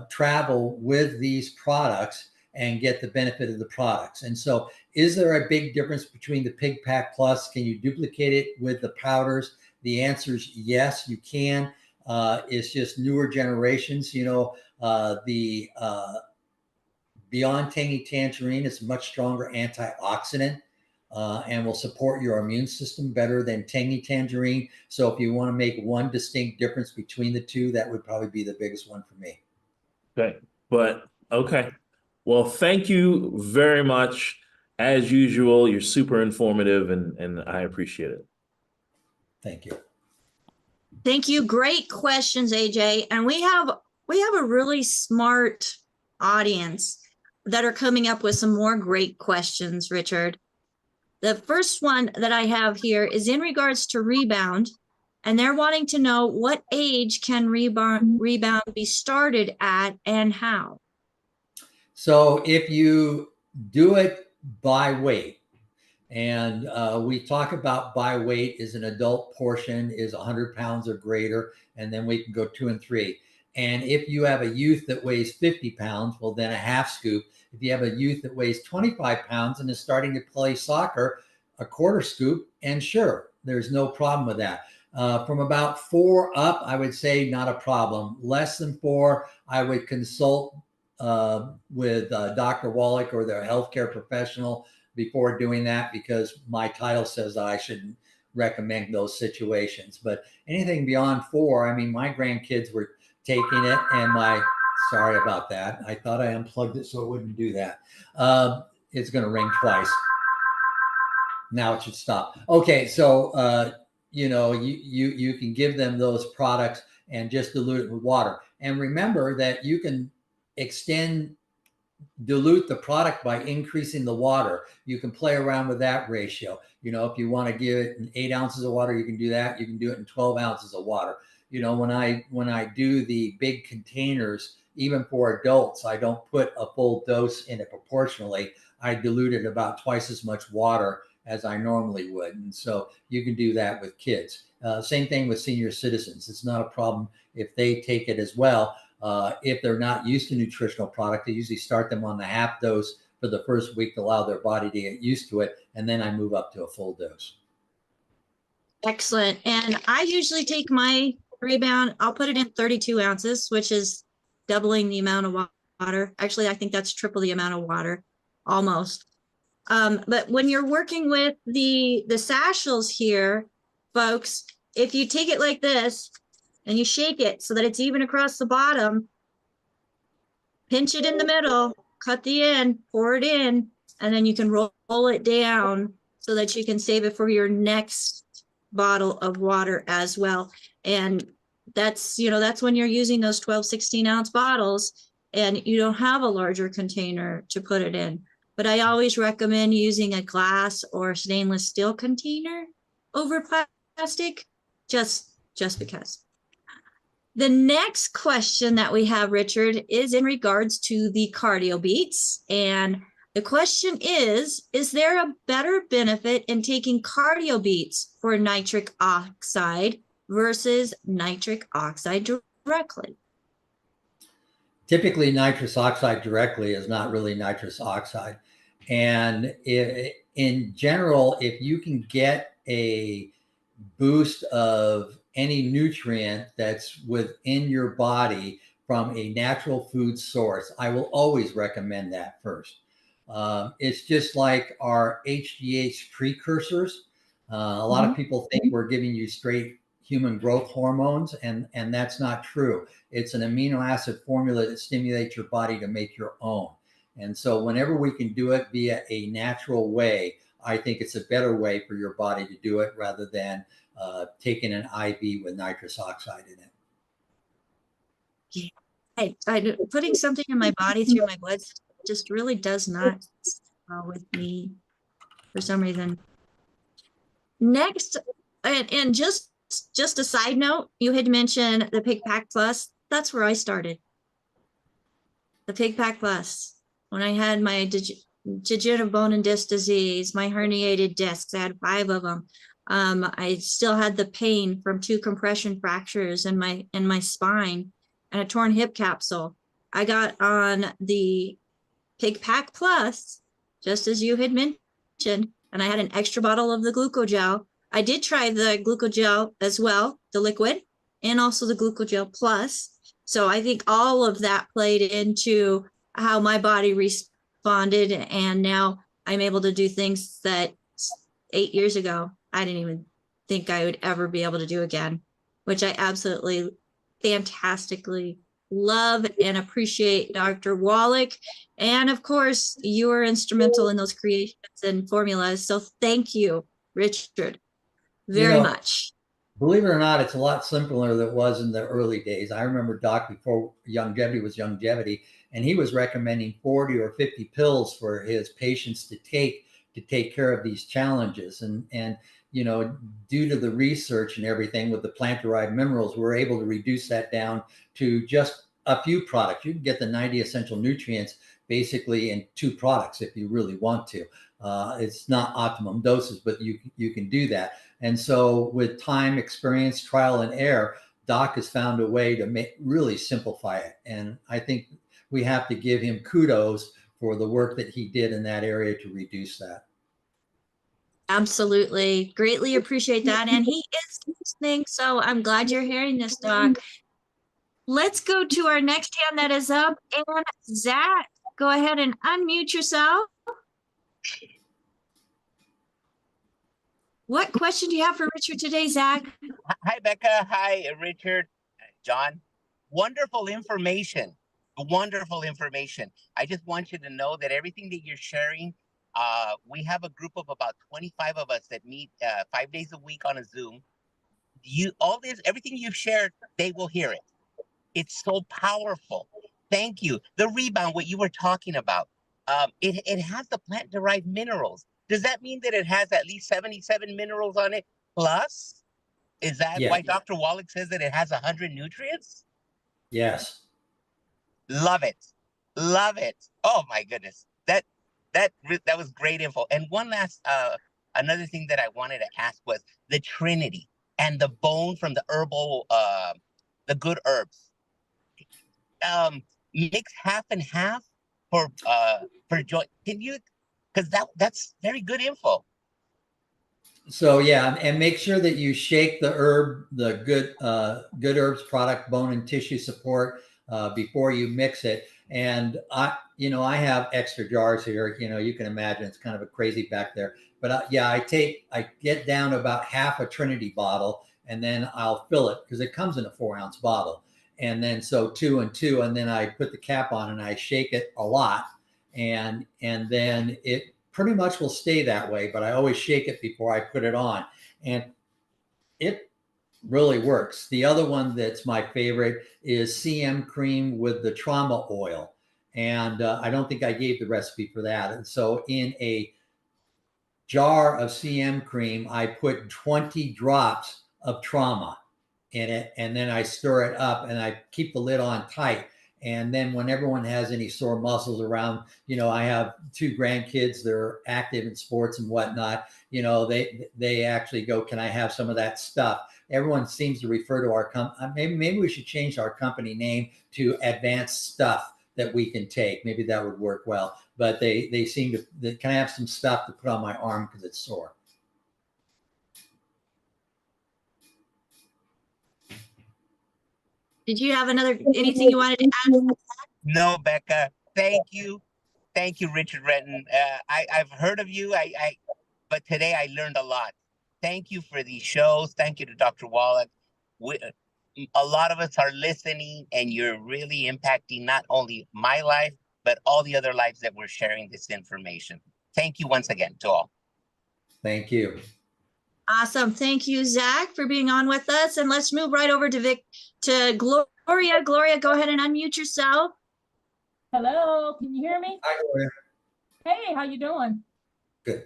travel with these products and get the benefit of the products. And so is there a big difference between the Pig Pack Plus? Can you duplicate it with the powders? The answer is yes, you can. It's just newer generations. The Beyond Tangy Tangerine is a much stronger antioxidant and will support your immune system better than Tangy Tangerine. So if you want to make one distinct difference between the two, that would probably be the biggest one for me. Okay. Okay. Well, thank you very much. As usual, you're super informative and I appreciate it. Thank you. Thank you. Great questions, AJ. And we have a really smart audience that are coming up with some more great questions, Richard. The first one that I have here is in regards to Rebound, and they're wanting to know what age can Rebound be started at and how? So if you do it by weight, and we talk about by weight is an adult portion is 100 pounds or greater, and then we can go 2 and 3. And if you have a youth that weighs 50 pounds, well, then a half scoop. If you have a youth that weighs 25 pounds and is starting to play soccer, a quarter scoop, and sure, there's no problem with that. From about 4 up, I would say not a problem. Less than 4, I would consult with Dr. Wallach or their healthcare professional before doing that, because my title says I shouldn't recommend those situations. But anything beyond 4, I mean, my grandkids were taking it, and sorry about that. I thought I unplugged it so it wouldn't do that. It's going to ring twice. Now it should stop. Okay, so you can give them those products and just dilute it with water. And remember that you can dilute the product by increasing the water. You can play around with that ratio. If you want to give it in 8 ounces of water, you can do that. You can do it in 12 ounces of water. When I do the big containers, even for adults, I don't put a full dose in it proportionally. I dilute it about twice as much water as I normally would. And so you can do that with kids. Same thing with senior citizens. It's not a problem if they take it as well. If they're not used to nutritional product, I usually start them on the half dose for the first week to allow their body to get used to it. And then I move up to a full dose. Excellent. And I usually take my Rebound, I'll put it in 32 ounces, which is doubling the amount of water. Actually, I think that's triple the amount of water, almost. But when you're working with the sachets here, folks, if you take it like this and you shake it so that it's even across the bottom, pinch it in the middle, cut the end, pour it in, and then you can roll it down so that you can save it for your next bottle of water as well. And that's when you're using those 12, 16 ounce bottles and you don't have a larger container to put it in. But I always recommend using a glass or stainless steel container over plastic, just because. The next question that we have, Richard, is in regards to the cardio beets. And the question is there a better benefit in taking cardio beets for nitric oxide versus nitric oxide directly? Typically, nitrous oxide directly is not really nitrous oxide. And in general, if you can get a boost of any nutrient that's within your body from a natural food source, I will always recommend that first. It's just like our HGH precursors. A lot of people think we're giving you straight human growth hormones, and that's not true. It's an amino acid formula that stimulates your body to make your own. And so whenever we can do it via a natural way, I think it's a better way for your body to do it rather than taking an IV with nitrous oxide in it. Putting something in my body through my blood just really does not sit well with me for some reason. Next, and just a side note, you had mentioned the Pig Pack Plus. That's where I started. The Pig Pack Plus. When I had my degenerative bone and disc disease, my herniated discs, I had 5 of them. I still had the pain from 2 compression fractures in my spine and a torn hip capsule. I got on the Pig Pack Plus, just as you had mentioned, and I had an extra bottle of the glucogel. I did try the glucogel as well, the liquid, and also the glucogel plus. So I think all of that played into how my body responded, and now I'm able to do things that 8 years ago I didn't even think I would ever be able to do again, which I absolutely fantastically love and appreciate Dr. Wallach. And of course, you were instrumental in those creations and formulas. So thank you, Richard, very much. Believe it or not, it's a lot simpler than it was in the early days. I remember Doc, before Youngevity was Youngevity, and he was recommending 40 or 50 pills for his patients to take care of these challenges. And you know, due to the research and everything with the plant-derived minerals, we're able to reduce that down to just a few products. You can get the 90 essential nutrients basically in 2 products if you really want to. It's not optimum doses, but you can do that. And so with time, experience, trial and error, Doc has found a way to really simplify it. And I think we have to give him kudos for the work that he did in that area to reduce that. Absolutely. Greatly appreciate that. And he is listening, so I'm glad you're hearing this, Doc. Let's go to our next hand that is up. And Zach, go ahead and unmute yourself. What question do you have for Richard today, Zach? Hi, Becca. Hi, Richard. John. Wonderful information. Wonderful information. I just want you to know that everything that you're sharing, we have a group of about 25 of us that meet 5 days a week on a Zoom. Everything you've shared, they will hear it. It's so powerful. Thank you. The Rebound, what you were talking about, it has the plant-derived minerals. Does that mean that it has at least 77 minerals on it plus? Is that why Dr. Wallach says that it has 100 nutrients? Yes. Love it. Love it. Oh my goodness. That was great info. And one last another thing that I wanted to ask was the Trinity and the bone from the herbal the good herbs. Mix half and half for joint. Can you, because that's very good info. So yeah, and make sure that you shake the herb, the good herbs product, bone and tissue support, before you mix it. And I have extra jars here. You can imagine it's kind of a crazy back there. But I get down about half a Trinity bottle, and then I'll fill it because it comes in a 4-ounce bottle. And then so 2 and 2, and then I put the cap on and I shake it a lot, and then it pretty much will stay that way, but I always shake it before I put it on, and it really works. The other one that's my favorite is CM cream with the trauma oil, and I don't think I gave the recipe for that. And so in a jar of CM cream, I put 20 drops of trauma in it, and then I stir it up and I keep the lid on tight. And then when everyone has any sore muscles around, I have 2 grandkids, they're active in sports and whatnot, they actually go, can I have some of that stuff? Everyone seems to refer to our company. Maybe we should change our company name to Advanced Stuff that we can take. Maybe that would work well. But they seem to, can I have some stuff to put on my arm because it's sore? Did you have anything you wanted to add? No, Becca. Thank you, Richard Renton. I've heard of you. But today I learned a lot. Thank you for these shows. Thank you to Dr. Wallach. A lot of us are listening, and you're really impacting not only my life, but all the other lives that we're sharing this information. Thank you once again to all. Thank you. Awesome. Thank you, Zach, for being on with us. And let's move right over to Gloria. Gloria, go ahead and unmute yourself. Hello, can you hear me? Hi, Gloria. Hey, how you doing? Good.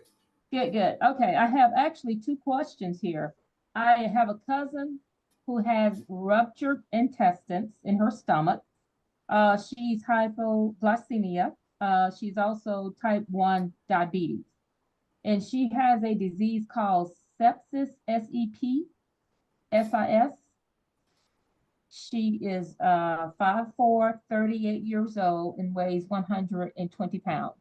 Good, good. Okay, I have actually 2 questions here. I have a cousin who has ruptured intestines in her stomach. She's hypoglycemia. She's also type 1 diabetes. And she has a disease called sepsis, SEP-SIS. She is 5'4", 38 years old, and weighs 120 pounds.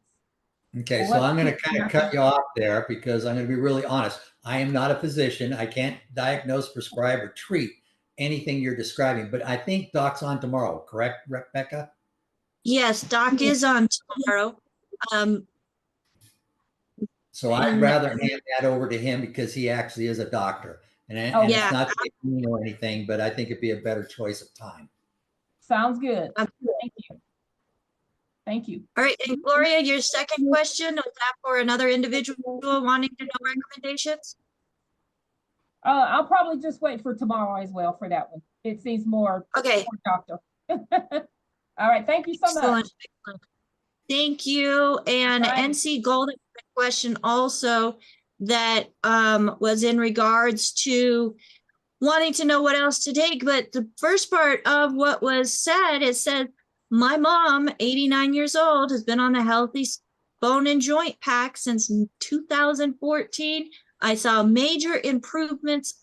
Okay, so I'm going to kind of cut you off there because I'm going to be really honest. I am not a physician. I can't diagnose, prescribe, or treat anything you're describing, but I think Doc's on tomorrow, correct, Rebecca? Yes, Doc is on tomorrow. So I'd rather hand that over to him because he actually is a doctor. And yeah. It's not to get mean or anything, but I think it'd be a better choice of time. Sounds good. Thank you. Thank you. All right, and Gloria, your second question, was that for another individual wanting to know recommendations? I'll probably just wait for tomorrow as well for that one. It seems more Okay. Doctor. All right, thank you so much. Excellent. Thank you. And Bye. NC Golden question also that was in regards to wanting to know what else to take. But the first part of what was said, it said, my mom, 89 years old, has been on the Healthy Bone and Joint Pack since 2014. I saw major improvements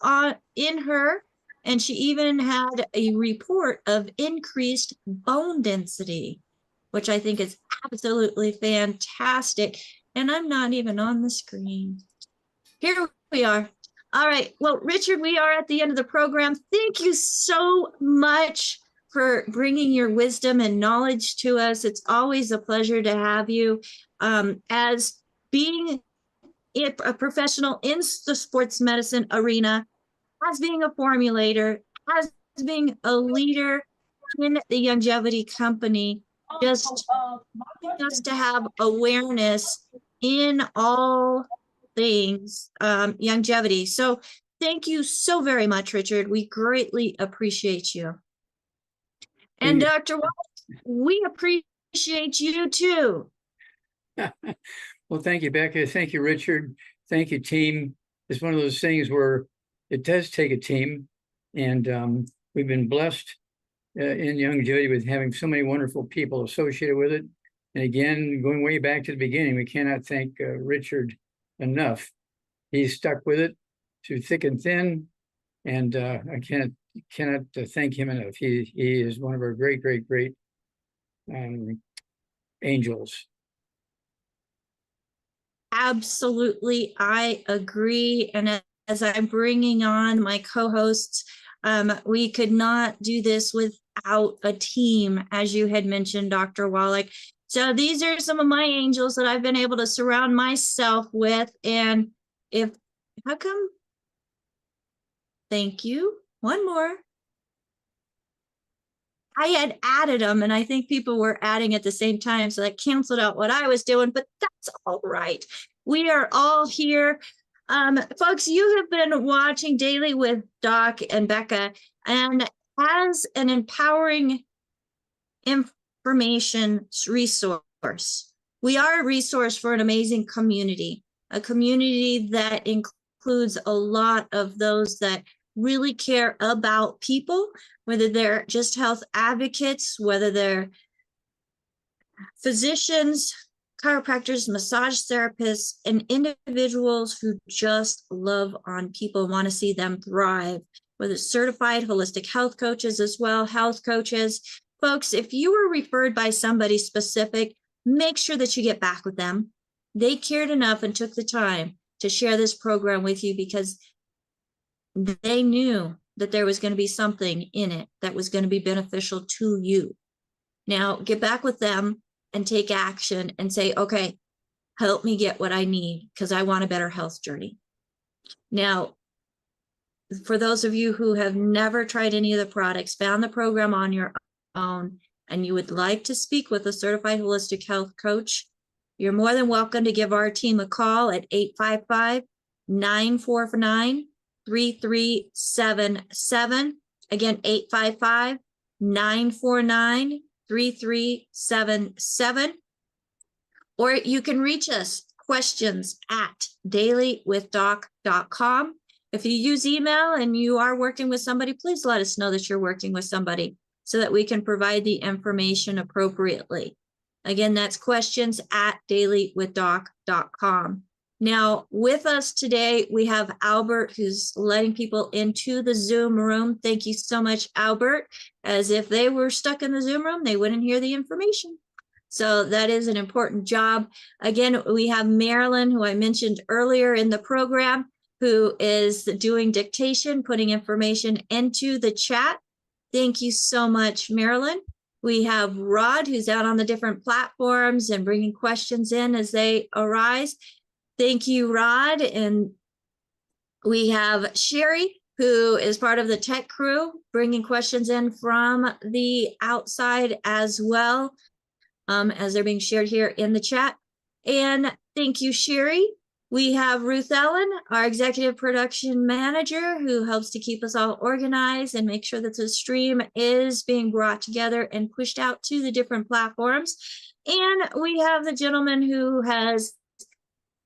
in her, and she even had a report of increased bone density, which I think is absolutely fantastic. And I'm not even on the screen. Here we are. All right. Well, Richard, we are at the end of the program. Thank you so much for bringing your wisdom and knowledge to us. It's always a pleasure to have you. As being a professional in the sports medicine arena, as being a formulator, as being a leader in the Youngevity company, just to have awareness in all things Youngevity. So thank you so very much, Richard. We greatly appreciate you. And Dr. Wallace, we appreciate you too. Well, thank you, Becca. Thank you, Richard. Thank you, team. It's one of those things where it does take a team, and we've been blessed in Youngevity with having so many wonderful people associated with it. And again, going way back to the beginning, we cannot thank Richard enough. He's stuck with it through thick and thin, and I cannot thank him enough. He is one of our great angels. Absolutely, I agree. And as I'm bringing on my co-hosts, we could not do this without a team, as you had mentioned, Dr. Wallach. So these are some of my angels that I've been able to surround myself with. And how come? Thank you. One more. I had added them, and I think people were adding at the same time, so that canceled out what I was doing, but that's all right. We are all here. Folks, you have been watching Daily with Doc and Becca, and as an empowering information resource, we are a resource for an amazing community, a community that includes a lot of those that really care about people, whether they're just health advocates, whether they're physicians, chiropractors, massage therapists, and individuals who just love on people, want to see them thrive, whether it's certified holistic health coaches as well, health coaches. Folks, if you were referred by somebody specific, make sure that you get back with them. They cared enough and took the time to share this program with you because they knew that there was going to be something in it that was going to be beneficial to you. Now, get back with them and take action and say, okay, help me get what I need because I want a better health journey. Now, for those of you who have never tried any of the products, found the program on your own, and you would like to speak with a certified holistic health coach, you're more than welcome to give our team a call at 855-949-3377. Again, 855-949-3377. Or you can reach us, questions at DailywithDoc.com. If you use email and you are working with somebody, please let us know that you're working with somebody so that we can provide the information appropriately. Again, that's questions at DailywithDoc.com. Now, with us today, we have Albert, who's letting people into the Zoom room. Thank you so much, Albert. As if they were stuck in the Zoom room, they wouldn't hear the information. So that is an important job. Again, we have Marilyn, who I mentioned earlier in the program, who is doing dictation, putting information into the chat. Thank you so much, Marilyn. We have Rod, who's out on the different platforms and bringing questions in as they arise. Thank you, Rod. And we have Sherry, who is part of the tech crew, bringing questions in from the outside as well, as they're being shared here in the chat. And thank you, Sherry. We have Ruth Ellen, our executive production manager, who helps to keep us all organized and make sure that the stream is being brought together and pushed out to the different platforms. And we have the gentleman who has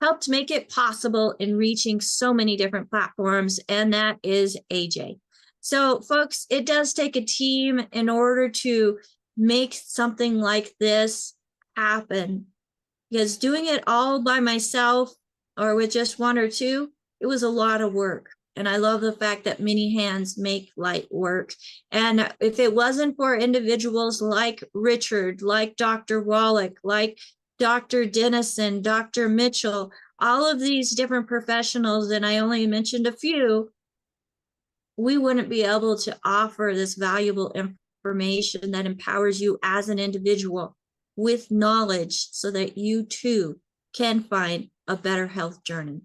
helped make it possible in reaching so many different platforms, and that is AJ. So, folks, it does take a team in order to make something like this happen, because doing it all by myself or with just one or two, it was a lot of work. And I love the fact that many hands make light work. And if it wasn't for individuals like Richard, like Dr. Wallach, like Dr. Dennison, Dr. Mitchell, all of these different professionals, and I only mentioned a few, we wouldn't be able to offer this valuable information that empowers you as an individual with knowledge so that you too can find a better health journey.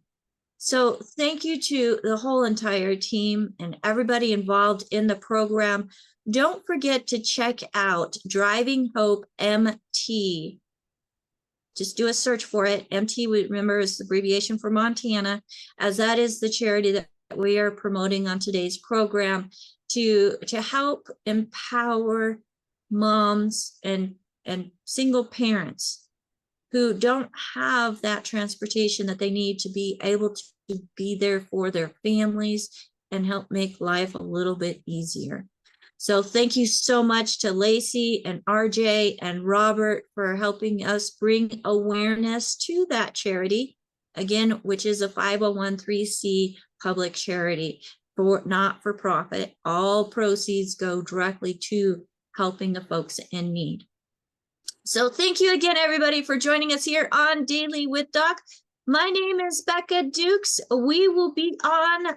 So thank you to the whole entire team and everybody involved in the program. Don't forget to check out Driving Hope MT. Just do a search for it. MT, remember, is the abbreviation for Montana, as that is the charity that we are promoting on today's program to help empower moms and single parents who don't have that transportation that they need to be able to be there for their families and help make life a little bit easier. So thank you so much to Lacey and RJ and Robert for helping us bring awareness to that charity, again, which is a 501(c)(3) public charity, for not-for-profit. All proceeds go directly to helping the folks in need. So thank you again, everybody, for joining us here on Daily with Doc. My name is Becca Dukes. We will be on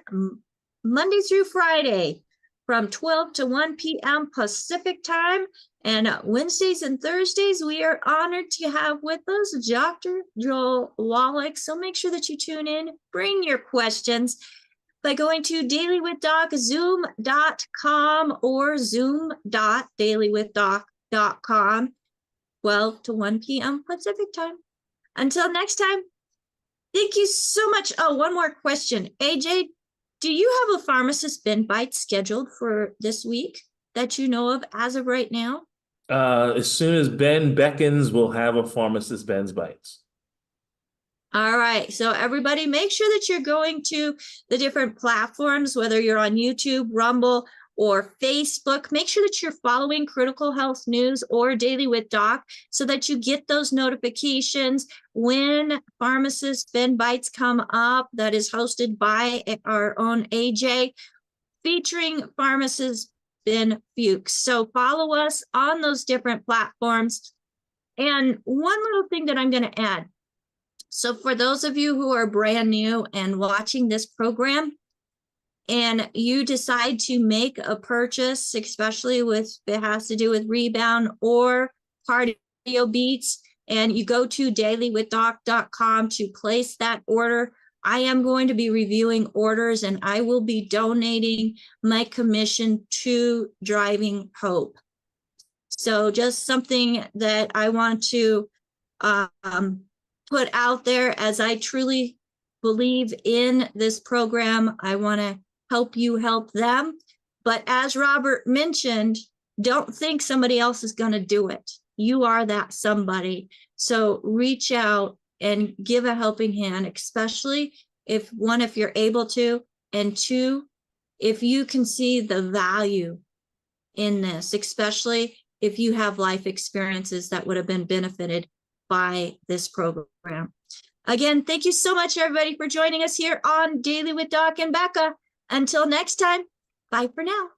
Monday through Friday from 12 to 1 p.m. Pacific time. And Wednesdays and Thursdays, we are honored to have with us Dr. Joel Wallach. So make sure that you tune in, bring your questions by going to DailywithDoc, or zoom.dailywithdoc.com. 12 to 1 p.m. Pacific time. Until next time, thank you so much. Oh, one more question. AJ, do you have a pharmacist bin bite scheduled for this week that you know of as of right now? As soon as Ben beckons, we'll have a pharmacist Ben's Bites. All right. So everybody, make sure that you're going to the different platforms, whether you're on YouTube, Rumble, or Facebook. Make sure that you're following Critical Health News or Daily with Doc so that you get those notifications when Pharmacist Ben Bites come up. That is hosted by our own AJ, featuring Pharmacist Ben Fuchs. So follow us on those different platforms. And one little thing that I'm going to add. So for those of you who are brand new and watching this program, and you decide to make a purchase, especially if it has to do with Rebound or Cardio Beets, and you go to DailywithDoc.com to place that order, I am going to be reviewing orders and I will be donating my commission to Driving Hope. So just something that I want to put out there, as I truly believe in this program. I want to help you help them. But as Robert mentioned, don't think somebody else is going to do it. You are that somebody. So reach out and give a helping hand, especially if you're able to, and two, if you can see the value in this, especially if you have life experiences that would have been benefited by this program. Again, thank you so much, everybody, for joining us here on Daily with Doc and Becca. Until next time, bye for now.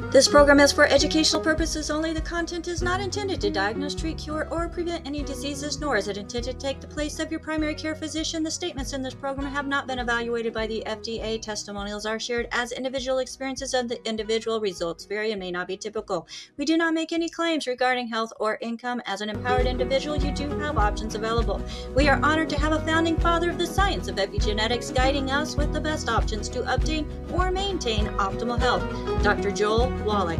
This program is for educational purposes only. The content is not intended to diagnose, treat, cure, or prevent any diseases, nor is it intended to take the place of your primary care physician. The statements in this program have not been evaluated by the FDA. Testimonials are shared as individual experiences, and the individual results vary and may not be typical. We do not make any claims regarding health or income. As an empowered individual, you do have options available. We are honored to have a founding father of the science of epigenetics guiding us with the best options to obtain or maintain optimal health, Dr. Joel Wallach.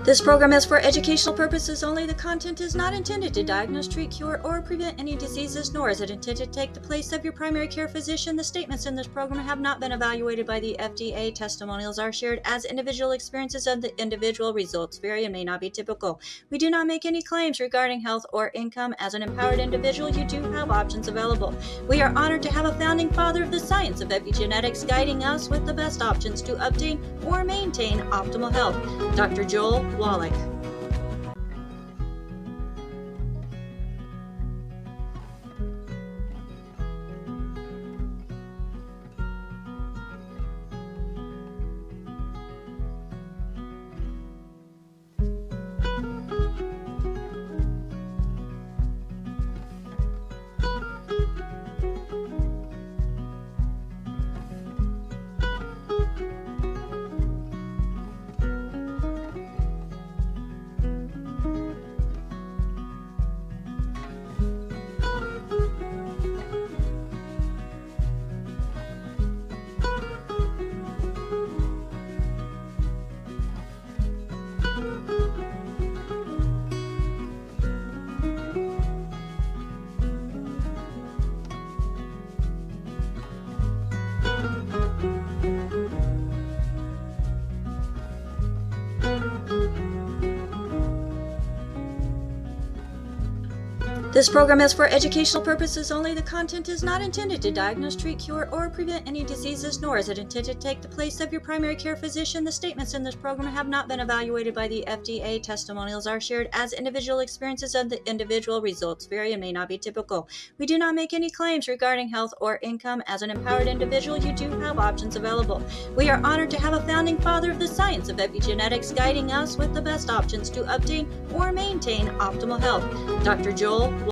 This program is for educational purposes only. The content is not intended to diagnose, treat, cure, or prevent any diseases, nor is it intended to take the place of your primary care physician. The statements in this program have not been evaluated by the FDA. Testimonials are shared as individual experiences, and the individual results vary and may not be typical. We do not make any claims regarding health or income. As an empowered individual, you do have options available. We are honored to have a founding father of the science of epigenetics guiding us with the best options to obtain or maintain optimal health, Dr. Joel Wallach. This program is for educational purposes only. The content is not intended to diagnose, treat, cure, or prevent any diseases, nor is it intended to take the place of your primary care physician. The statements in this program have not been evaluated by the FDA. Testimonials are shared as individual experiences, and the individual results vary and may not be typical. We do not make any claims regarding health or income. As an empowered individual, you do have options available. We are honored to have a founding father of the science of epigenetics guiding us with the best options to obtain or maintain optimal health. Dr. Joel